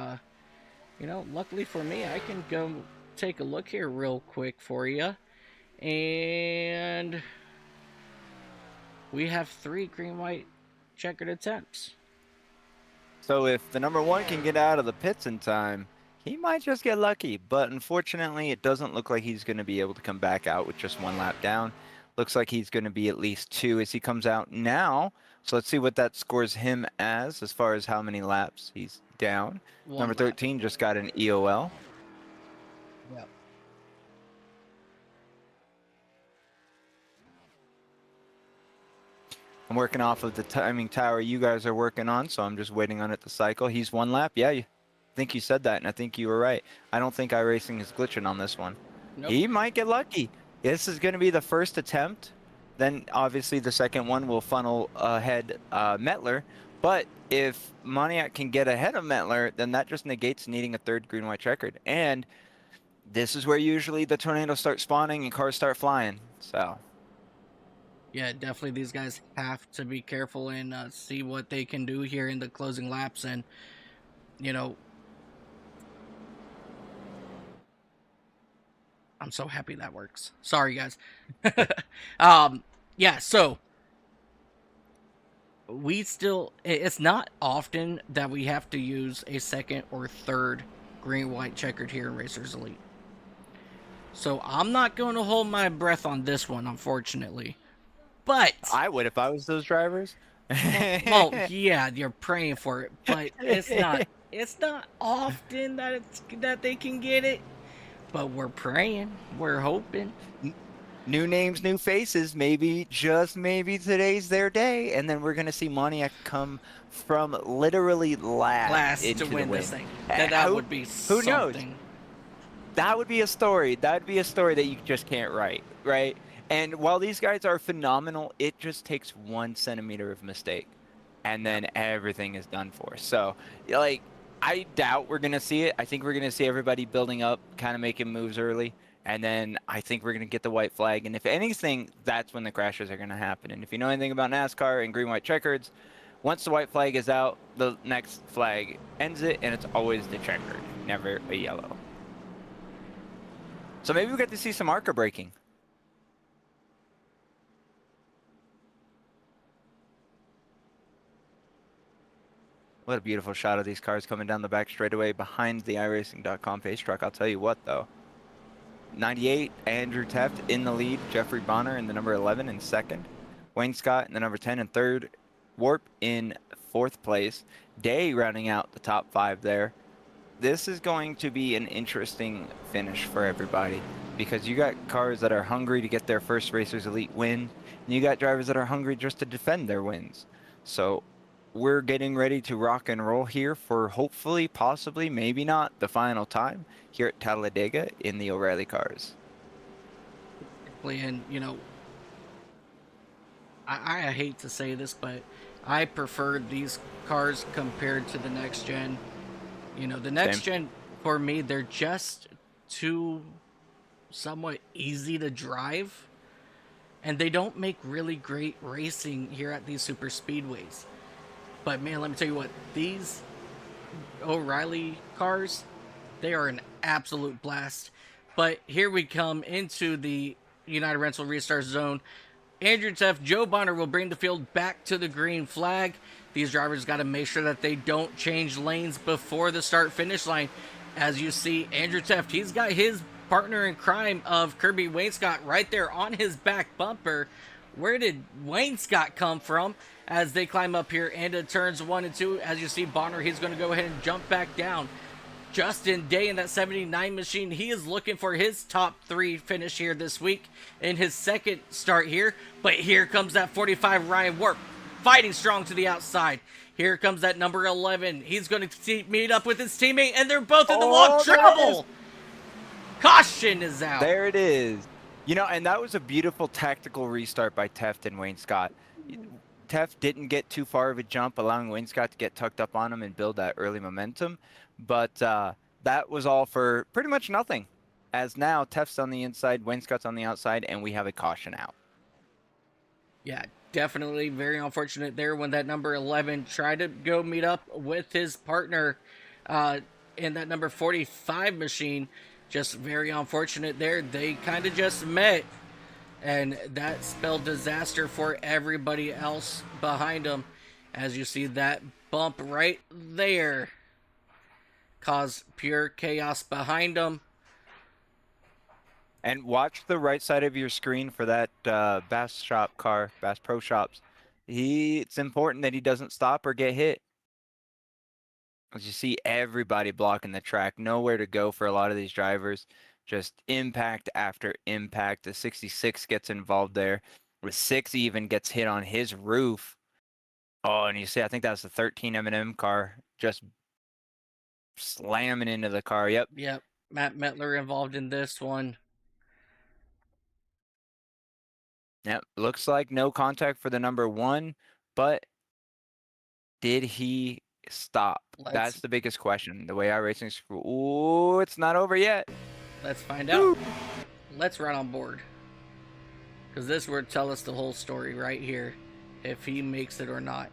You know, luckily for me, I can go take a look here real quick for you. And we have 3 Green-White-Checkered attempts. So if the number 1 can get out of the pits in time, he might just get lucky. But unfortunately, it doesn't look like he's going to be able to come back out with just 1 lap down. Looks like he's going to be at least 2 as he comes out now. So let's see what that scores him as far as how many laps he's down. Number 13 just got an EOL. Yep. I'm working off of the timing tower you guys are working on, so I'm just waiting on it to cycle. He's 1 lap. Yeah, I think you said that, and I think you were right. I don't think iRacing is glitching on this one. Nope. He might get lucky. This is going to be the first attempt. Then, obviously, the second one will funnel ahead Mettler. But if Moniak can get ahead of Mettler, then that just negates needing a 3rd Green-White-Checkered. And this is where usually the tornadoes start spawning and cars start flying. So, yeah, definitely these guys have to be careful and see what they can do here in the closing laps. And, you know, I'm so happy that works. Sorry, guys. Yeah, so we still, it's not often that we have to use a 2nd or 3rd Green-White-Checkered here in Racers Elite. So I'm not going to hold my breath on this one, unfortunately. But I would if I was those drivers. well, yeah, you're praying for it, but it's not often that they can get it. But we're praying, we're hoping. New names, new faces. Maybe, just maybe today's their day, and then we're gonna see Moniak come from literally last To win the this thing. And That would be who something. knows? That would be a story. That would be a story that you just can't write, right? And while these guys are phenomenal, it just takes 1 centimeter of mistake, and then everything is done for. So, like, I doubt we're gonna see it. I think we're gonna see everybody building up, kind of making moves early, and then I think we're gonna get the white flag. And if anything, that's when the crashes are gonna happen. And if you know anything about NASCAR and green-white-checkers, once the white flag is out, the next flag ends it, and it's always the checkered, never a yellow. So maybe we get to see some marker breaking. What a beautiful shot of these cars coming down the back straightaway behind the iRacing.com pace truck. I'll tell you what, though. 98, Andrew Teft in the lead. Jeffrey Bonner in the number 11 in second. Wayne Scott in the number 10 in third. Warp in fourth place. Day rounding out the top 5 there. This is going to be an interesting finish for everybody, because you got cars that are hungry to get their first Racers Elite win, and you got drivers that are hungry just to defend their wins. So we're getting ready to rock and roll here for hopefully, possibly, maybe not, the final time here at Talladega in the O'Reilly cars. And, you know, I hate to say this, but I prefer these cars compared to the next gen. You know, the next gen, for me, they're just too somewhat easy to drive, and they don't make really great racing here at these super speedways. But man, let me tell you what, these O'Reilly cars, they are an absolute blast. But here we come into the United Rental Restart Zone. Andrew Teft, Joe Bonner will bring the field back to the green flag. These drivers got to make sure that they don't change lanes before the start-finish line. As you see, Andrew Teft, he's got his partner in crime of Kirby Wainscott right there on his back bumper. Where did Wainscott come from as they climb up here into turns 1 and 2? As you see, Bonner, he's going to go ahead and jump back down. Justin Day in that 79 machine, he is looking for his top 3 finish here this week in his second start here. But here comes that 45 Ryan Warp, fighting strong to the outside. Here comes that number 11. He's going to meet up with his teammate, and they're both in the wall trouble. Caution is out. There it is. You know, and that was a beautiful tactical restart by Teft and Wayne Scott. Teft didn't get too far of a jump, allowing Wayne Scott to get tucked up on him and build that early momentum. But that was all for pretty much nothing, as now Teft's on the inside, Wayne Scott's on the outside, and we have a caution out. Yeah, definitely very unfortunate there when that number 11 tried to go meet up with his partner in that number 45 machine. Just very unfortunate there. They kind of just met, and that spelled disaster for everybody else behind them. As you see, that bump right there caused pure chaos behind them. And watch the right side of your screen for that Bass Shop car, Bass Pro Shops. It's important that he doesn't stop or get hit. As you see, everybody blocking the track, nowhere to go for a lot of these drivers. Just impact after impact. The 66 gets involved there. With 6 even gets hit on his roof. Oh, and you see, I think that's the 13 M&M car just slamming into the car. Yep. Matt Metler involved in this one. Yep. Looks like no contact for the number 1, but did he stop? That's the biggest question. The way iRacing, ooh, it's not over yet. Let's find out. Let's run on board, because this would tell us the whole story right here, if he makes it or not.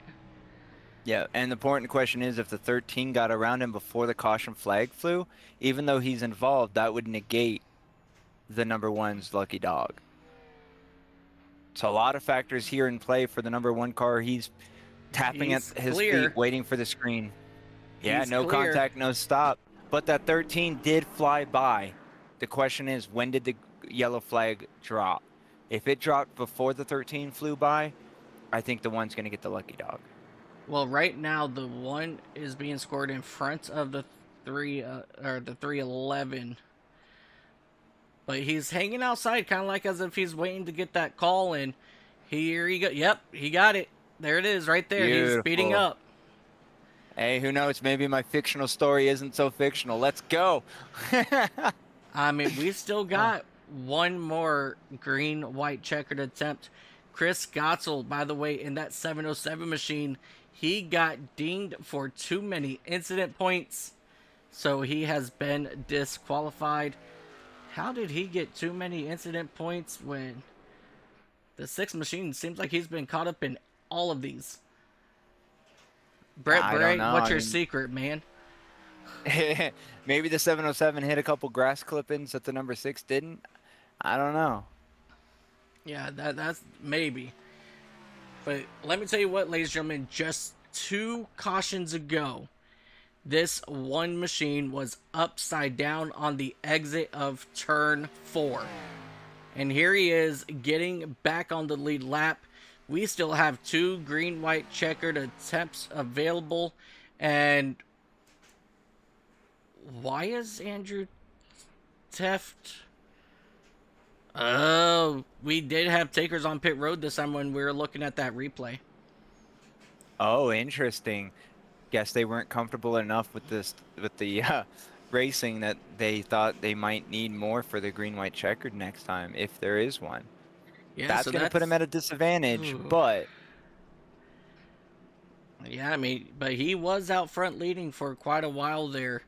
Yeah, and the important question is, if the 13 got around him before the caution flag flew, even though he's involved, that would negate the number 1's lucky dog. So a lot of factors here in play for the number 1 car. He's tapping at his feet, waiting for the screen. Yeah, no contact, no stop. But that 13 did fly by. The question is, when did the yellow flag drop? If it dropped before the 13 flew by, I think the one's going to get the lucky dog. Well, right now the 1 is being scored in front of the 311. But he's hanging outside, kind of like as if he's waiting to get that call, and here he go. Yep, he got it. There it is, right there. Beautiful. He's speeding up. Hey, who knows? Maybe my fictional story isn't so fictional. Let's go. I mean, we still got one more green-white-checkered attempt. Chris Gotzel, by the way, in that 707 machine, he got dinged for too many incident points, so he has been disqualified. How did he get too many incident points when the 6 machine seems like he's been caught up in all of these? Brett Bray, what's your secret, man? Maybe the 707 hit a couple grass clippings that the number 6 didn't. I don't know. Yeah, that's maybe. But let me tell you what, ladies and gentlemen, just 2 cautions ago, this 1 machine was upside down on the exit of turn 4. And here he is getting back on the lead lap. We still have 2 green-white-checkered attempts available. And why is Andrew Teft? Oh, we did have takers on pit road this time when we were looking at that replay. Oh, interesting. Guess they weren't comfortable enough with the racing that they thought they might need more for the green-white-checkered next time, if there is one. Yeah, that's going to put him at a disadvantage, but... Yeah, I mean, but he was out front leading for quite a while there.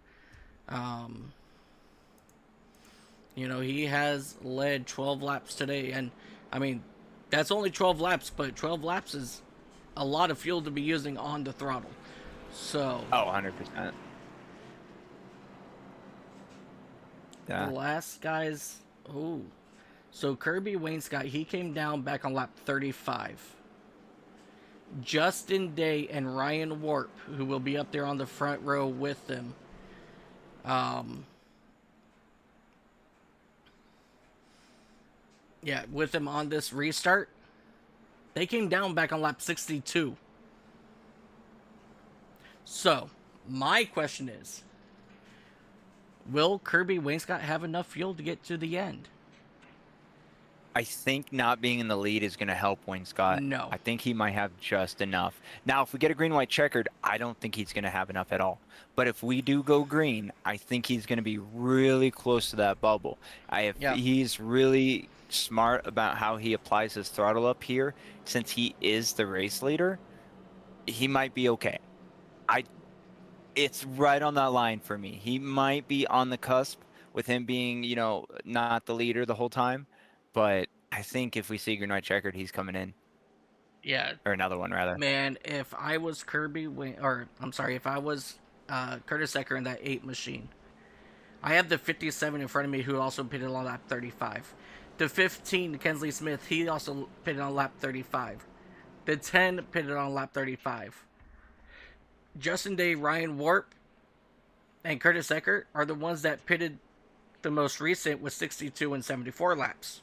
You know, he has led 12 laps today, and, I mean, that's only 12 laps, but 12 laps is a lot of fuel to be using on the throttle. So... Oh, 100%. Yeah. The last guys... Oh. So Kirby Wainscott, he came down back on lap 35. Justin Day and Ryan Warp, who will be up there on the front row with them. Yeah, with them on this restart. They came down back on lap 62. So, my question is, will Kirby Wainscott have enough fuel to get to the end? I think not being in the lead is going to help Wainscott. No. I think he might have just enough. Now, if we get a green-white-checkered, I don't think he's going to have enough at all. But if we do go green, I think he's going to be really close to that bubble. He's really smart about how he applies his throttle up here, since he is the race leader, he might be okay. It's right on that line for me. He might be on the cusp with him being, you know, not the leader the whole time. But I think if we see green-white-checkered, he's coming in. Yeah. Or another one, rather. Man, if I was if I was Curtis Ecker in that 8 machine, I have the 57 in front of me who also pitted on lap 35. The 15, Kensley Smith, he also pitted on lap 35. The 10 pitted on lap 35. Justin Day, Ryan Warp, and Curtis Ecker are the ones that pitted the most recent with 62 and 74 laps.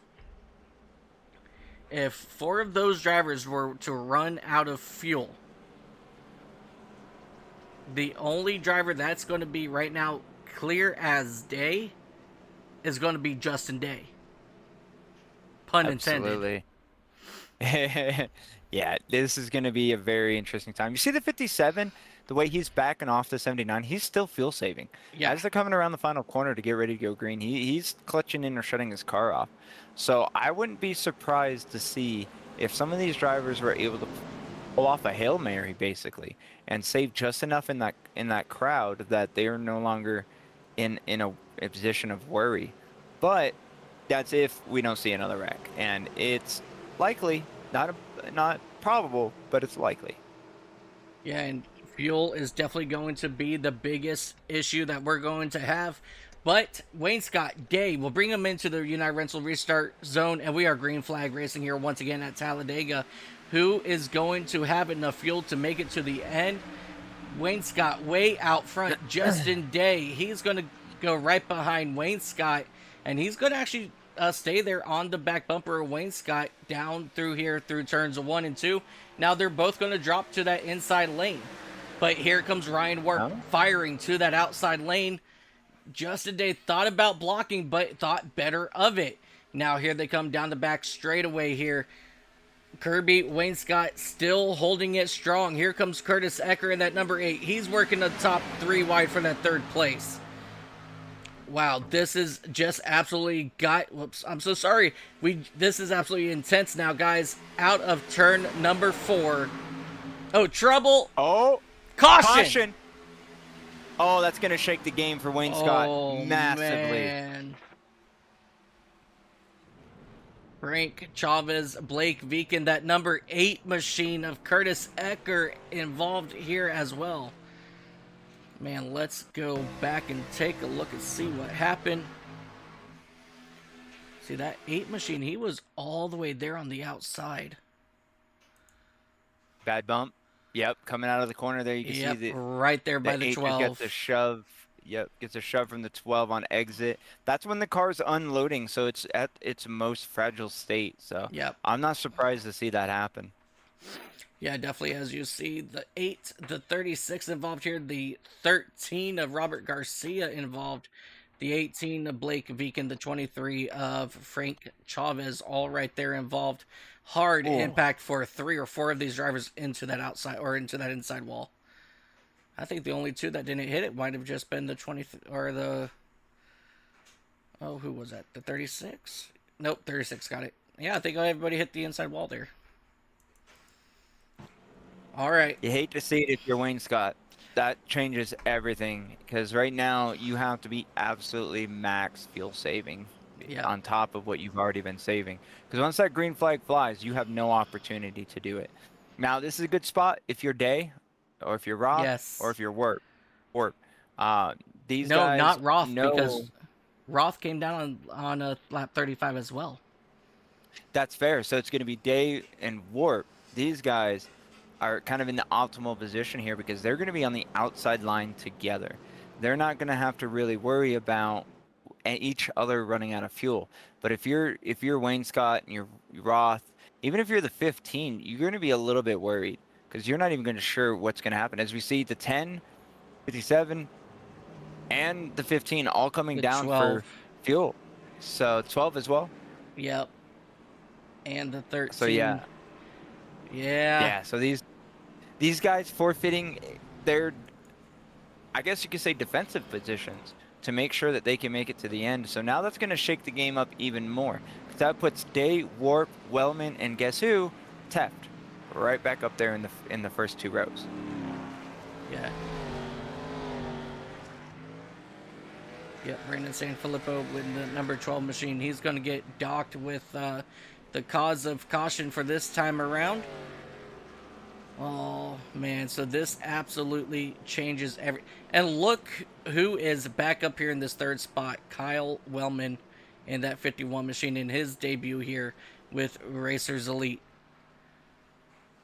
If 4 of those drivers were to run out of fuel, the only driver that's going to be right now clear as day is going to be Justin Day. Pun intended. Absolutely. Yeah, this is going to be a very interesting time. You see the 57? The way he's backing off the 79, he's still fuel saving. Yeah. As they're coming around the final corner to get ready to go green, he's clutching in or shutting his car off. So I wouldn't be surprised to see if some of these drivers were able to pull off a Hail Mary, basically, and save just enough in that crowd that they are no longer in a position of worry. But that's if we don't see another wreck, and it's likely, not probable, but it's likely. Yeah, and fuel is definitely going to be the biggest issue that we're going to have. But Wainscott, Day, will bring him into the United Rental restart zone, and we are green flag racing here once again at Talladega. Who is going to have enough fuel to make it to the end? Wainscott way out front. Justin Day, he's going to go right behind Wainscott, and he's going to actually stay there on the back bumper of Wayne Scott down through here through turns 1 and 2. Now they're both going to drop to that inside lane. But here comes Ryan Warp firing to that outside lane. Justin Day thought about blocking, but thought better of it. Now here they come down the back straightaway here. Kirby, Wayne Scott still holding it strong. Here comes Curtis Ecker in that number 8. He's working the top 3 wide for that 3rd place. Wow, this is just absolutely whoops, I'm so sorry. This is absolutely intense now, guys. Out of turn number 4. Oh, trouble. Oh, caution. Oh, that's going to shake the game for Wayne Scott massively. Man. Frank Chavez, Blake Viken, that number 8 machine of Curtis Ecker involved here as well. Man, let's go back and take a look and see what happened. See, that 8 machine, he was all the way there on the outside. Bad bump. Yep, coming out of the corner there, you can see the right there by the 12. Gets a shove. Yep, gets a shove from the 12 on exit. That's when the car's unloading, so it's at its most fragile state. So yep. I'm not surprised to see that happen. Yeah, definitely. As you see, the 8, the 36 involved here, the 13 of Robert Garcia involved, the 18 of Blake Viken, the 23 of Frank Chavez, all right there involved. Hard impact for 3 or 4 of these drivers into that outside or into that inside wall. I think the only 2 that didn't hit it might have just been the 20 or the. Oh, who was that? The 36? Nope, 36 got it. Yeah, I think everybody hit the inside wall there. All right. You hate to see it if you're Wayne Scott. That changes everything because right now you have to be absolutely max fuel saving on top of what you've already been saving. Because once that green flag flies, you have no opportunity to do it. Now, this is a good spot if you're Day or if you're Roth or if you're Warp. These guys not Roth because Roth came down on a lap 35 as well. That's fair. So it's going to be Day and Warp. These guys are kind of in the optimal position here because they're going to be on the outside line together. They're not going to have to really worry about each other running out of fuel. But if you're Wayne Scott and you're Roth, even if you're the 15, you're going to be a little bit worried because you're not even going to sure what's going to happen. As we see the 10, 57, and the 15 all coming down 12. For fuel. So 12 as well. Yep. And the 13. So yeah. So these guys forfeiting their, I guess you could say, defensive positions to make sure that they can make it to the end. So now that's going to shake the game up even more. That puts Day, Warp, Wellman, and guess who? Teft. Right back up there in the first 2 rows. Yeah. Yep, Brandon Sanfilippo with the number 12 machine. He's going to get docked with the cause of caution for this time around. Oh, man. So this absolutely changes every... And look who is back up here in this 3rd spot. Kyle Wellman in that 51 machine in his debut here with Racers Elite.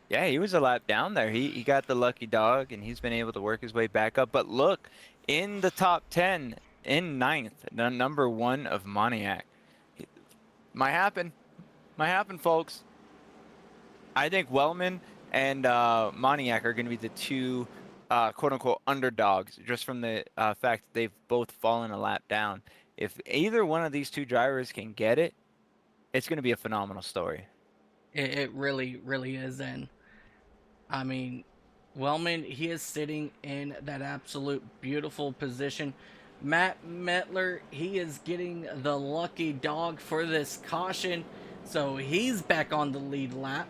Yeah, he was a lap down there. He got the lucky dog, and he's been able to work his way back up. But look, in the top 10, in 9th, the number 1 of Moniac. Might happen. Might happen, folks. I think Wellman and Moniac are going to be the 2 quote-unquote underdogs just from the fact that they've both fallen a lap down. If either one of these 2 drivers can get it, it's going to be a phenomenal story. It really, really is. And I mean, Wellman, he is sitting in that absolute beautiful position. Matt Metler, he is getting the lucky dog for this caution. So he's back on the lead lap.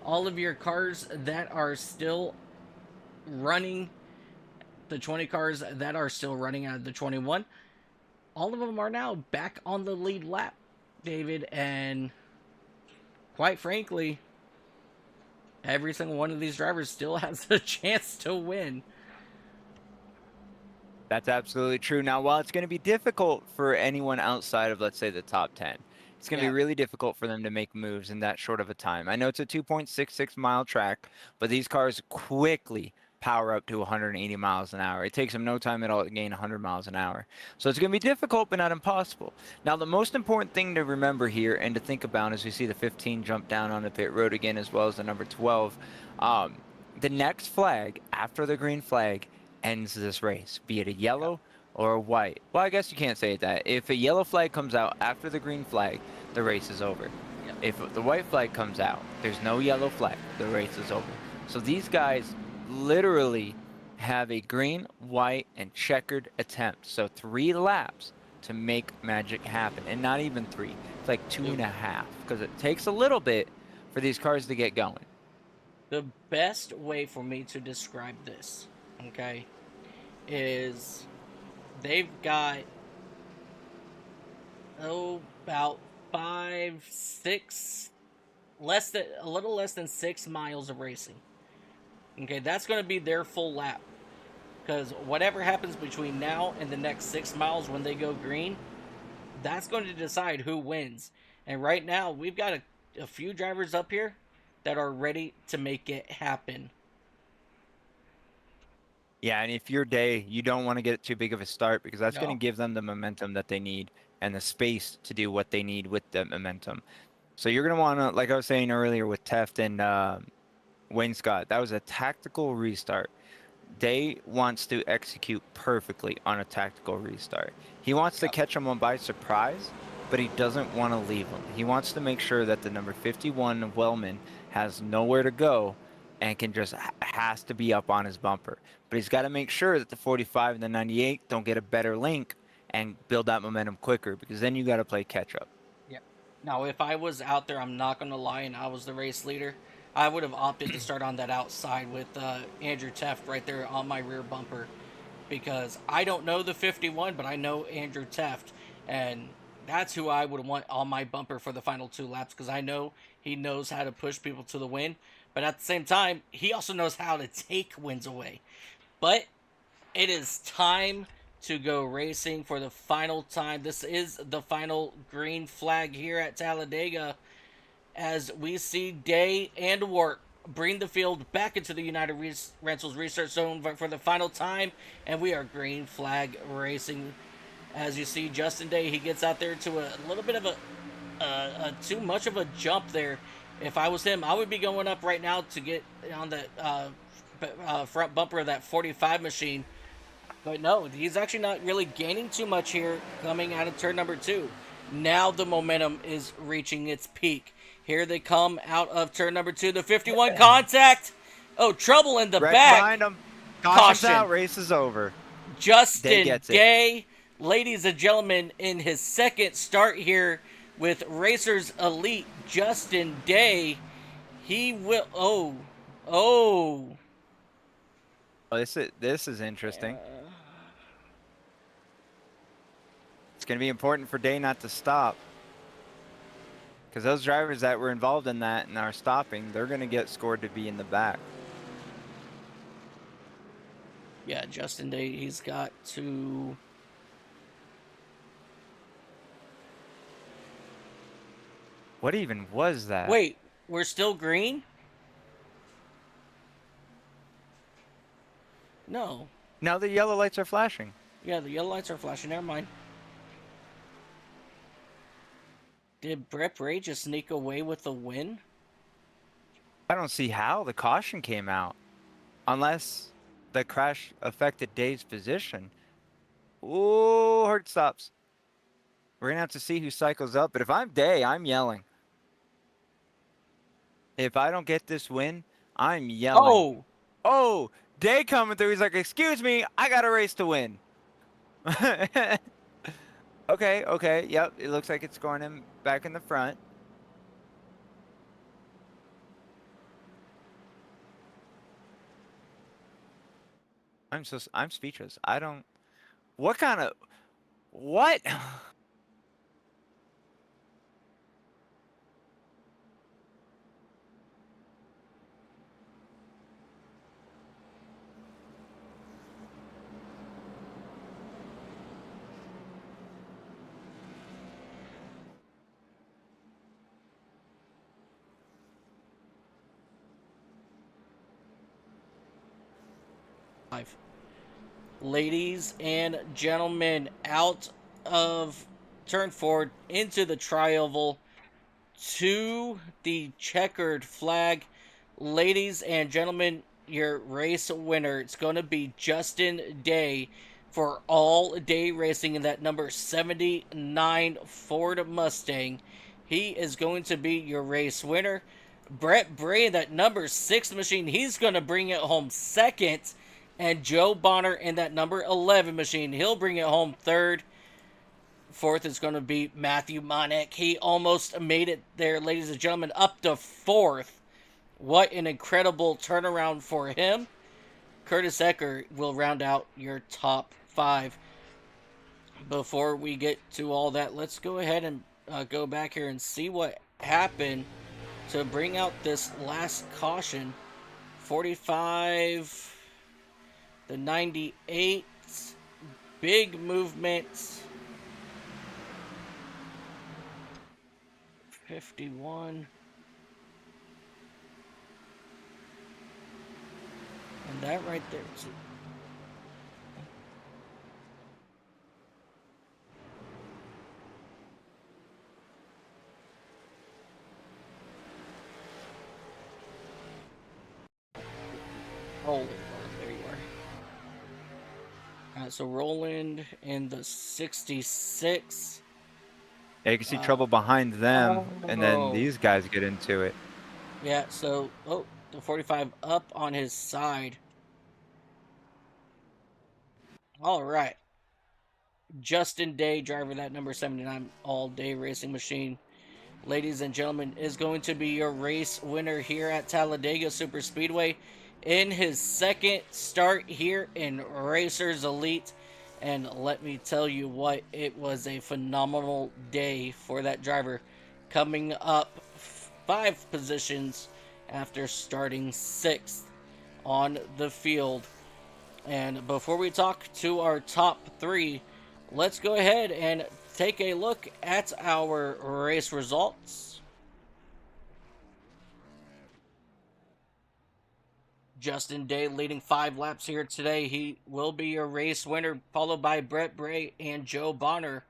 All of your cars that are still running, the 20 cars that are still running out of the 21, all of them are now back on the lead lap, David. And quite frankly, every single one of these drivers still has a chance to win. That's absolutely true. Now, while it's going to be difficult for anyone outside of, let's say, the top 10, it's going to be really difficult for them to make moves in that short of a time. I know it's a 2.66 mile track, but these cars quickly power up to 180 miles an hour. It takes them no time at all to gain 100 miles an hour. So it's going to be difficult, but not impossible. Now, the most important thing to remember here and to think about as we see the 15 jump down on the pit road again, as well as the number 12, the next flag after the green flag ends this race, be it a yellow or a white. Well, I guess you can't say that. If a yellow flag comes out after the green flag, the race is over. If the white flag comes out, there's no yellow flag, the race is over. So these guys literally have a green, white, and checkered attempt. So 3 laps to make magic happen. And not even 3. It's like 2.5. Because it takes a little bit for these cars to get going. The best way for me to describe this, okay, is they've got, about 5, 6, a little less than 6 miles of racing. Okay, that's going to be their full lap. Because whatever happens between now and the next 6 miles when they go green, that's going to decide who wins. And right now, we've got a few drivers up here that are ready to make it happen. Yeah, and if you're Day, you don't want to get too big of a start because that's going to give them the momentum that they need and the space to do what they need with the momentum. So you're going to want to, like I was saying earlier with Teft and Wayne Scott, that was a tactical restart. Day wants to execute perfectly on a tactical restart. He wants to catch them by surprise, but he doesn't want to leave them. He wants to make sure that the number 51 Wellman has nowhere to go and can just has to be up on his bumper. But he's got to make sure that the 45 and the 98 don't get a better link and build that momentum quicker, because then you got to play catch up. Yeah. Now, if I was out there, I'm not going to lie, and I was the race leader, I would have opted to start on that outside with Andrew Teft right there on my rear bumper, because I don't know the 51, but I know Andrew Teft, and that's who I would want on my bumper for the final 2 laps, because I know he knows how to push people to the win, but at the same time, he also knows how to take wins away. But it is time to go racing for the final time. This is the final green flag here at Talladega, as we see Day and Work bring the field back into the United Rentals Research Zone for the final time, and we are green flag racing. As you see, Justin Day, he gets out there to a little bit of a too much of a jump there. If I was him, I would be going up right now to get on the front bumper of that 45 machine. But no, he's actually not really gaining too much here coming out of turn number 2. Now the momentum is reaching its peak. Here they come out of turn number 2. The 51 contact. Oh, trouble in the back. Behind him. Caution's out. Race is over. Justin Day, ladies and gentlemen, in his second start here with Racers Elite, Justin Day, he will. Oh, this is interesting. It's going to be important for Day not to stop, because those drivers that were involved in that and are stopping, they're going to get scored to be in the back. Yeah, Justin Day, he's got to. What even was that? Wait, we're still green? No. Now the yellow lights are flashing. Yeah, the yellow lights are flashing. Never mind. Did Brett Ray just sneak away with the win? I don't see how. The caution came out. Unless the crash affected Day's position. Ooh, hard stops. We're going to have to see who cycles up. But if I'm Day, I'm yelling. If I don't get this win, I'm yelling. Oh, Day coming through. He's like, excuse me, I got a race to win. Okay. Yep, it looks like it's scoring him back in the front. I'm speechless. I don't. What? Ladies and gentlemen, out of turn 4 into the tri-oval to the checkered flag. Ladies and gentlemen, your race winner, it's going to be Justin Day for all day racing in that number 79 Ford Mustang. He is going to be your race winner. Brett Bray, that number 6 machine, he's going to bring it home second. And Joe Bonner in that number 11 machine, he'll bring it home third. Fourth is going to be Matthew Monek. He almost made it there, ladies and gentlemen, up to fourth. What an incredible turnaround for him. Curtis Ecker will round out your top 5. Before we get to all that, let's go ahead and go back here and see what happened to bring out this last caution. 45, the 98, big movement. 51. And that right there. Roland, there you are. So Roland in the 66. Yeah, you can see trouble behind them, and then these guys get into it. Yeah, so, the 45 up on his side. All right. Justin Day, driver that number 79 all-day racing machine, ladies and gentlemen, is going to be your race winner here at Talladega Superspeedway in his second start here in Racers Elite. And let me tell you what, it was a phenomenal day for that driver, coming up 5 positions after starting 6th on the field. And before we talk to our top 3, let's go ahead and take a look at our race results. Justin Day leading 5 laps here today. He will be your race winner, followed by Brett Bray and Joe Bonner.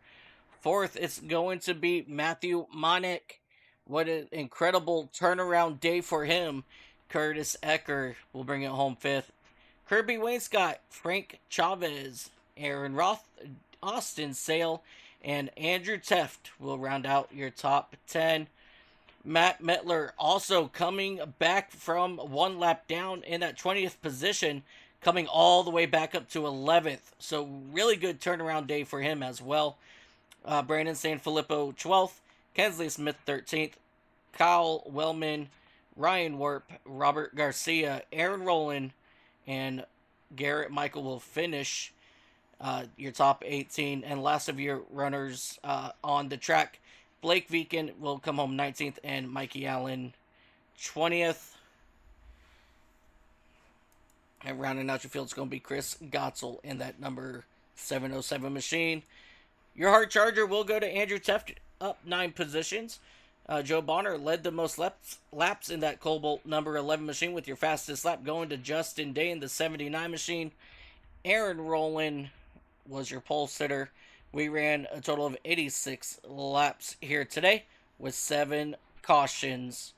Fourth, it's going to be Matthew Monek. What an incredible turnaround day for him. Curtis Ecker will bring it home 5th. Kirby Wainscott, Frank Chavez, Aaron Roth, Austin Sale, and Andrew Teft will round out your top 10. Matt Mettler also coming back from 1 lap down in that 20th position, coming all the way back up to 11th. So really good turnaround day for him as well. Brandon Sanfilippo 12th, Kensley Smith 13th, Kyle Wellman, Ryan Warp, Robert Garcia, Aaron Rowland, and Garrett Michael will finish your top 18. And last of your runners on the track, Blake Viken will come home 19th and Mikey Allen 20th. And rounding out your field is going to be Chris Gotzel in that number 707 machine. Your hard charger will go to Andrew Teft, up 9 positions. Joe Bonner led the most laps in that Cobalt number 11 machine, with your fastest lap going to Justin Day in the 79 machine. Aaron Rowland was your pole sitter. We ran a total of 86 laps here today with 7 cautions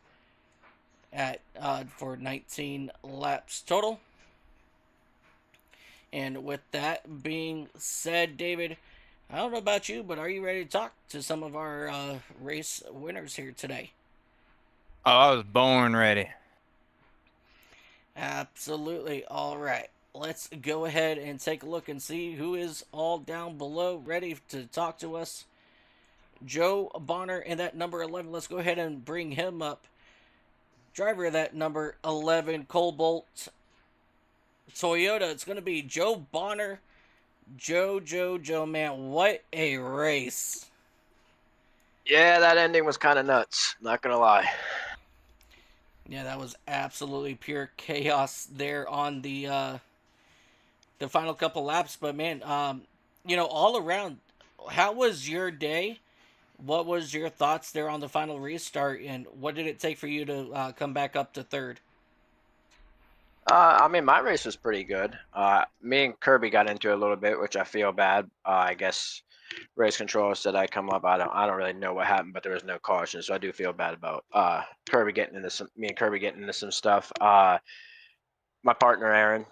at for 19 laps total. And with that being said, David, I don't know about you, but are you ready to talk to some of our race winners here today? Oh, I was born ready. Absolutely. All right. Let's go ahead and take a look and see who is all down below ready to talk to us. Joe Bonner in that number 11. Let's go ahead and bring him up. Driver of that number 11 Cobalt Toyota. It's going to be Joe Bonner. Joe, man, what a race. Yeah, that ending was kind of nuts. Not going to lie. Yeah, that was absolutely pure chaos there on the final couple laps. But, man, all around, how was your day? What was your thoughts there on the final restart? And what did it take for you to come back up to third? I mean, my race was pretty good. Me and Kirby got into it a little bit, which I feel bad. I guess race control said I come up. I don't really know what happened, but there was no caution, so I do feel bad about Kirby getting into some me and Kirby getting into some stuff. My partner Aaron,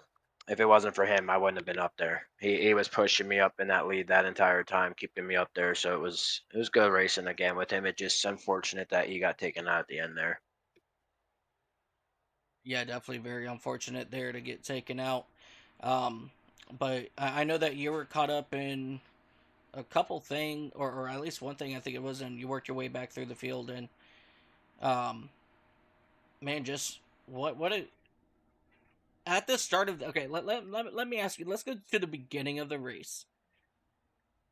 if it wasn't for him, I wouldn't have been up there. He was pushing me up in that lead that entire time, keeping me up there. So it was good racing again with him. It's just unfortunate that he got taken out at the end there. Yeah, definitely very unfortunate there to get taken out. Um, but I know that you were caught up in a couple thing, or at least one thing. I think it was, and you worked your way back through the field. And um, man, just what a at the start of okay. Let me ask you. Let's go to the beginning of the race.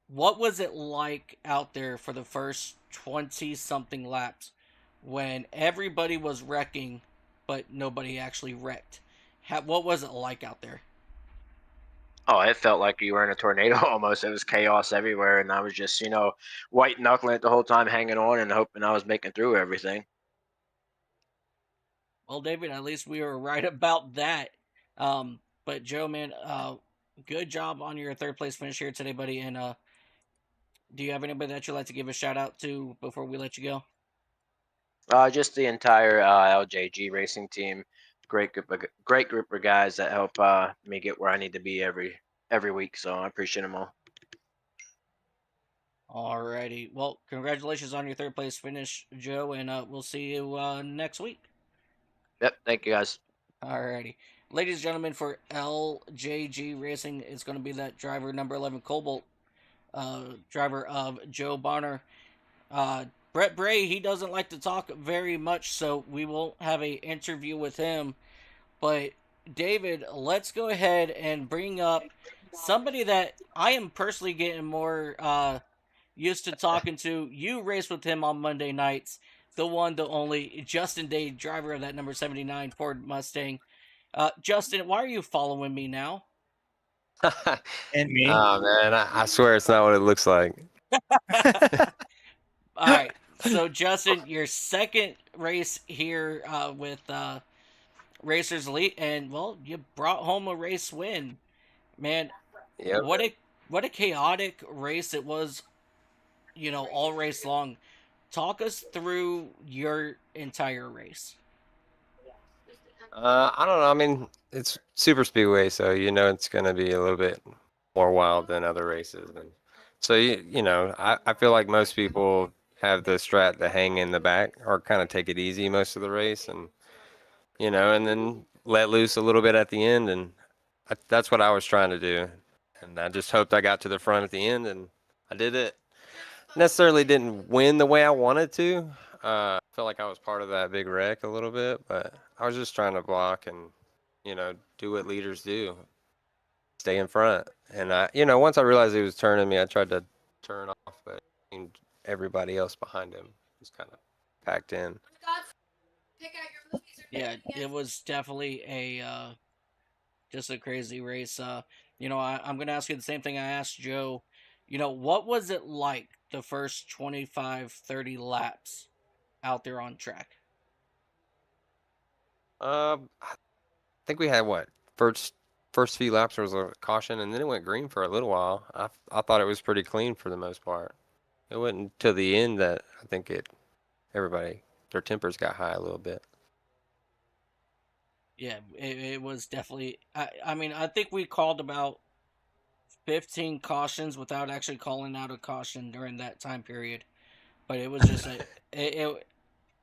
What was it like out there for the first 20 something laps when everybody was wrecking, but nobody actually wrecked? What was it like out there? Oh, it felt like you were in a tornado almost. It was chaos everywhere, and I was just, white knuckling it the whole time, hanging on and hoping I was making through everything. Well, David, at least we were right about that. But Joe, man, good job on your third place finish here today, buddy. And do you have anybody that you'd like to give a shout out to before we let you go? Just the entire LJG racing team, great group of guys that help me get where I need to be every week. So I appreciate them all. Alrighty. Well, congratulations on your third place finish, Joe, and we'll see you next week. Yep, thank you guys. Alrighty. Ladies and gentlemen, for LJG Racing, it's going to be that driver number 11, Cobalt, driver of Joe Bonner. Brett Bray, he doesn't like to talk very much, so we won't have a interview with him. But David, let's go ahead and bring up somebody that I am personally getting more used to talking to. You raced with him on Monday nights. The one, the only, Justin Day, driver of that number 79 Ford Mustang. Justin, why are you following me now? And me. Oh man, I swear it's not what it looks like. All right. So, Justin, your second race here with Racers Elite, and well, you brought home a race win, man. Yep. What a chaotic race it was, all race long. Talk us through your entire race. I don't know. I mean, it's Superspeedway, so it's going to be a little bit more wild than other races. And so I feel like most people have the strat to hang in the back or kind of take it easy most of the race, and and then let loose a little bit at the end, and that's what I was trying to do. And I just hoped I got to the front at the end, and I did it. Necessarily didn't win the way I wanted to. I felt like I was part of that big wreck a little bit, but I was just trying to block and, do what leaders do, stay in front. And once I realized he was turning me, I tried to turn off, but everybody else behind him was kind of packed in. Yeah, it was definitely a just a crazy race. I'm going to ask you the same thing I asked Joe. What was it like the first 25, 30 laps out there on track? I think we had first few laps there was a caution, and then it went green for a little while. I thought it was pretty clean for the most part. It wasn't until the end that I think everybody their tempers got high a little bit. Yeah, it was definitely. I mean, I think we called about 15 cautions without actually calling out a caution during that time period. But it was just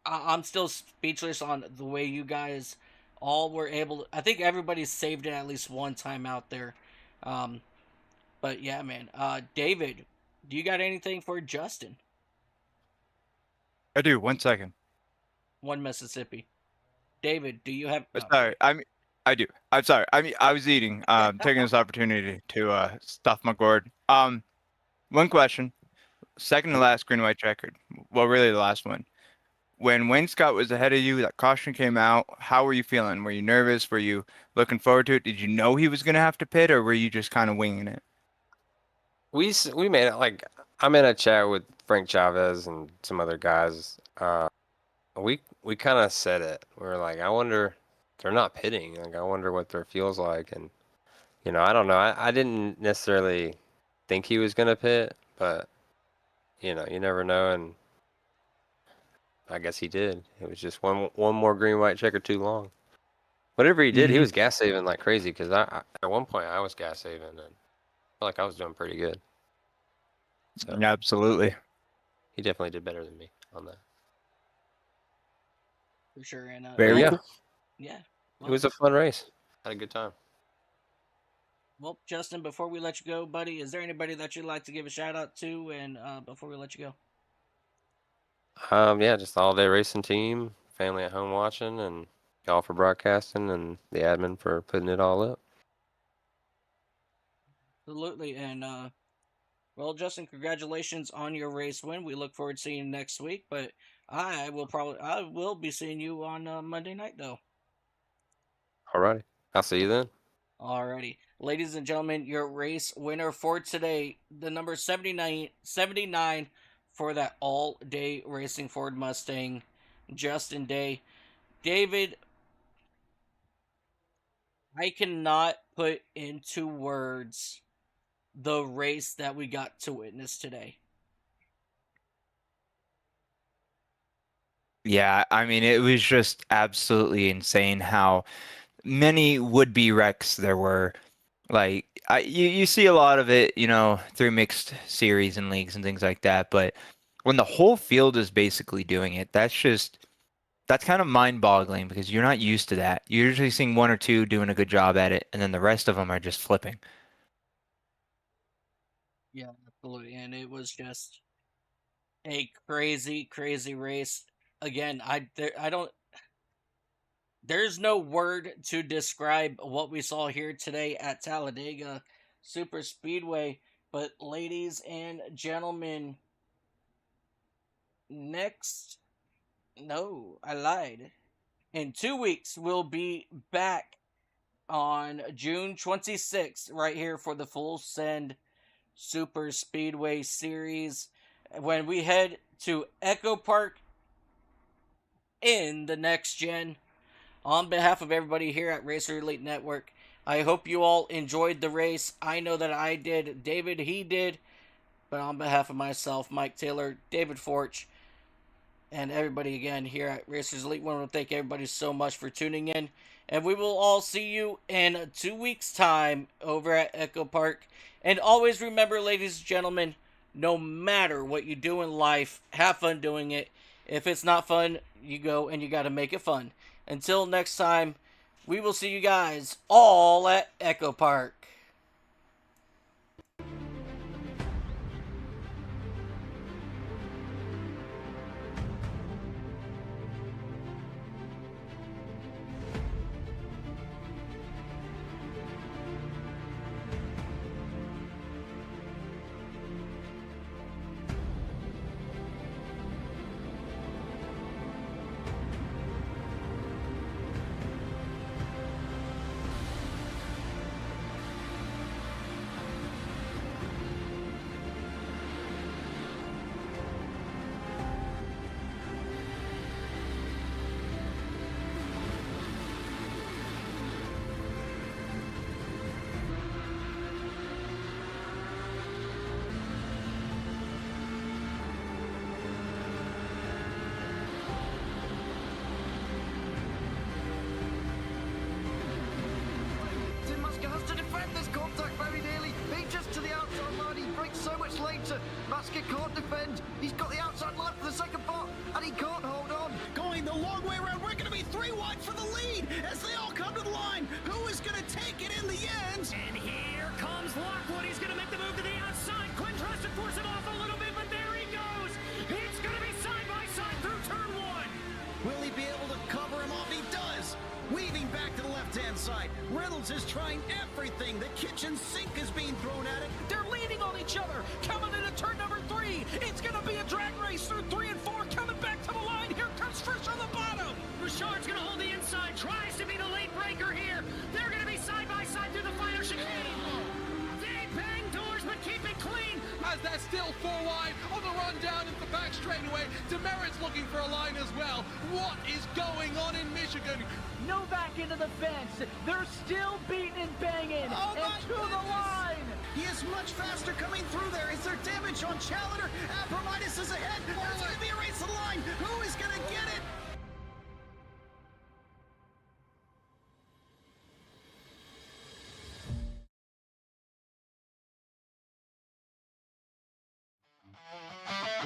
I'm still speechless on the way you guys all were able to, I think everybody saved it at least one time out there. But yeah, man. David, do you got anything for Justin? I do. 1 second. One Mississippi. David, do you have? Sorry. I do. I'm sorry. I was eating. Taking this opportunity to stuff my gourd. One question. Second to last Green-White-Checkered. Well, really the last one. When Wayne Scott was ahead of you, that caution came out. How were you feeling? Were you nervous? Were you looking forward to it? Did you know he was going to have to pit, or were you just kind of winging it? We made it I'm in a chat with Frank Chavez and some other guys. We kind of said it. We were like, I wonder, they're not pitting. Like, I wonder what their feels like. And, you know, I don't know. I didn't necessarily think he was going to pit, but, you know, you never know. And I guess he did. It was just one more green, white checker too long. Whatever he did, he was gas saving like crazy, because I at one point I was gas saving and I felt like I was doing pretty good. So Absolutely. he definitely did better than me on that. For sure. And Very Yeah, cool. yeah. it was a fun race. Had a good time. Well, Justin, before we let you go, buddy, is there anybody that you'd like to give a shout out to? And before we let you go, Yeah, just the all day racing team, family at home watching, and y'all for broadcasting, and the admin for putting it all up. absolutely. And well, Justin, congratulations on your race win. We look forward to seeing you next week. But I will be seeing you on Monday night, though. Alrighty, I'll see you then. Alrighty. Ladies and gentlemen, your race winner for today, the number 79 for that all-day racing Ford Mustang, Justin Day. David, I cannot put into words the race that we got to witness today. Yeah, I mean, it was just absolutely insane how many would-be wrecks there were. Like, you see a lot of it, you know, through mixed series and leagues and things like that. But when the whole field is basically doing it, that's kind of mind-boggling, because you're not used to that. You're usually seeing one or two doing a good job at it, and then the rest of them are just flipping. Yeah, absolutely. And it was just a crazy, crazy race. Again, there's no word to describe what we saw here today at Talladega Superspeedway. But ladies and gentlemen, I lied. In 2 weeks, we'll be back on June 26th right here for the Full Send Superspeedway series, when we head to Echo Park in the next gen. On behalf of everybody here at Racer Elite Network, I hope you all enjoyed the race. I know that I did. David, he did. But on behalf of myself, Mike Taylor, David Forch, and everybody again here at Racers Elite, I want to thank everybody so much for tuning in. And we will all see you in 2 weeks' time over at Echo Park. And always remember, ladies and gentlemen, no matter what you do in life, have fun doing it. If it's not fun, you go and you got to make it fun. Until next time, we will see you guys all at Echo Park. Masker can't defend. He's got the outside line for the second part, and he can't hold on. Going the long way around. We're going to be 3 wide for the lead as they all come to the line. Who is going to take it in the end? And here comes Lockwood. He's going to make the move to the outside. Quinn tries to force it off a little bit, but there he goes. It's going to be side by side through turn 1. Will he be able to cover him off? He does. Weaving back to the left-hand side. Reynolds is trying everything. The kitchen sink is being thrown at it. They're leaning on each other. Coming into turn number 3. It's going to be a drag race through 3 and 4. Coming back to the line. Here comes Frisch on the bottom. Richard's going to hold the inside. Tries to be the late breaker here. They're going to be side by side through the final chicane. They bang doors, but keep it clean. As that's still 4 wide on the run down into the back straightaway. Demerit's looking for a line as well. What is going on in Michigan? Novak into the fence. They're still beating and banging. Oh and my to the goodness. line. He is much faster coming through there. Is there damage on Challenger? Abramitis is ahead. There's going to be a race to the line. Who is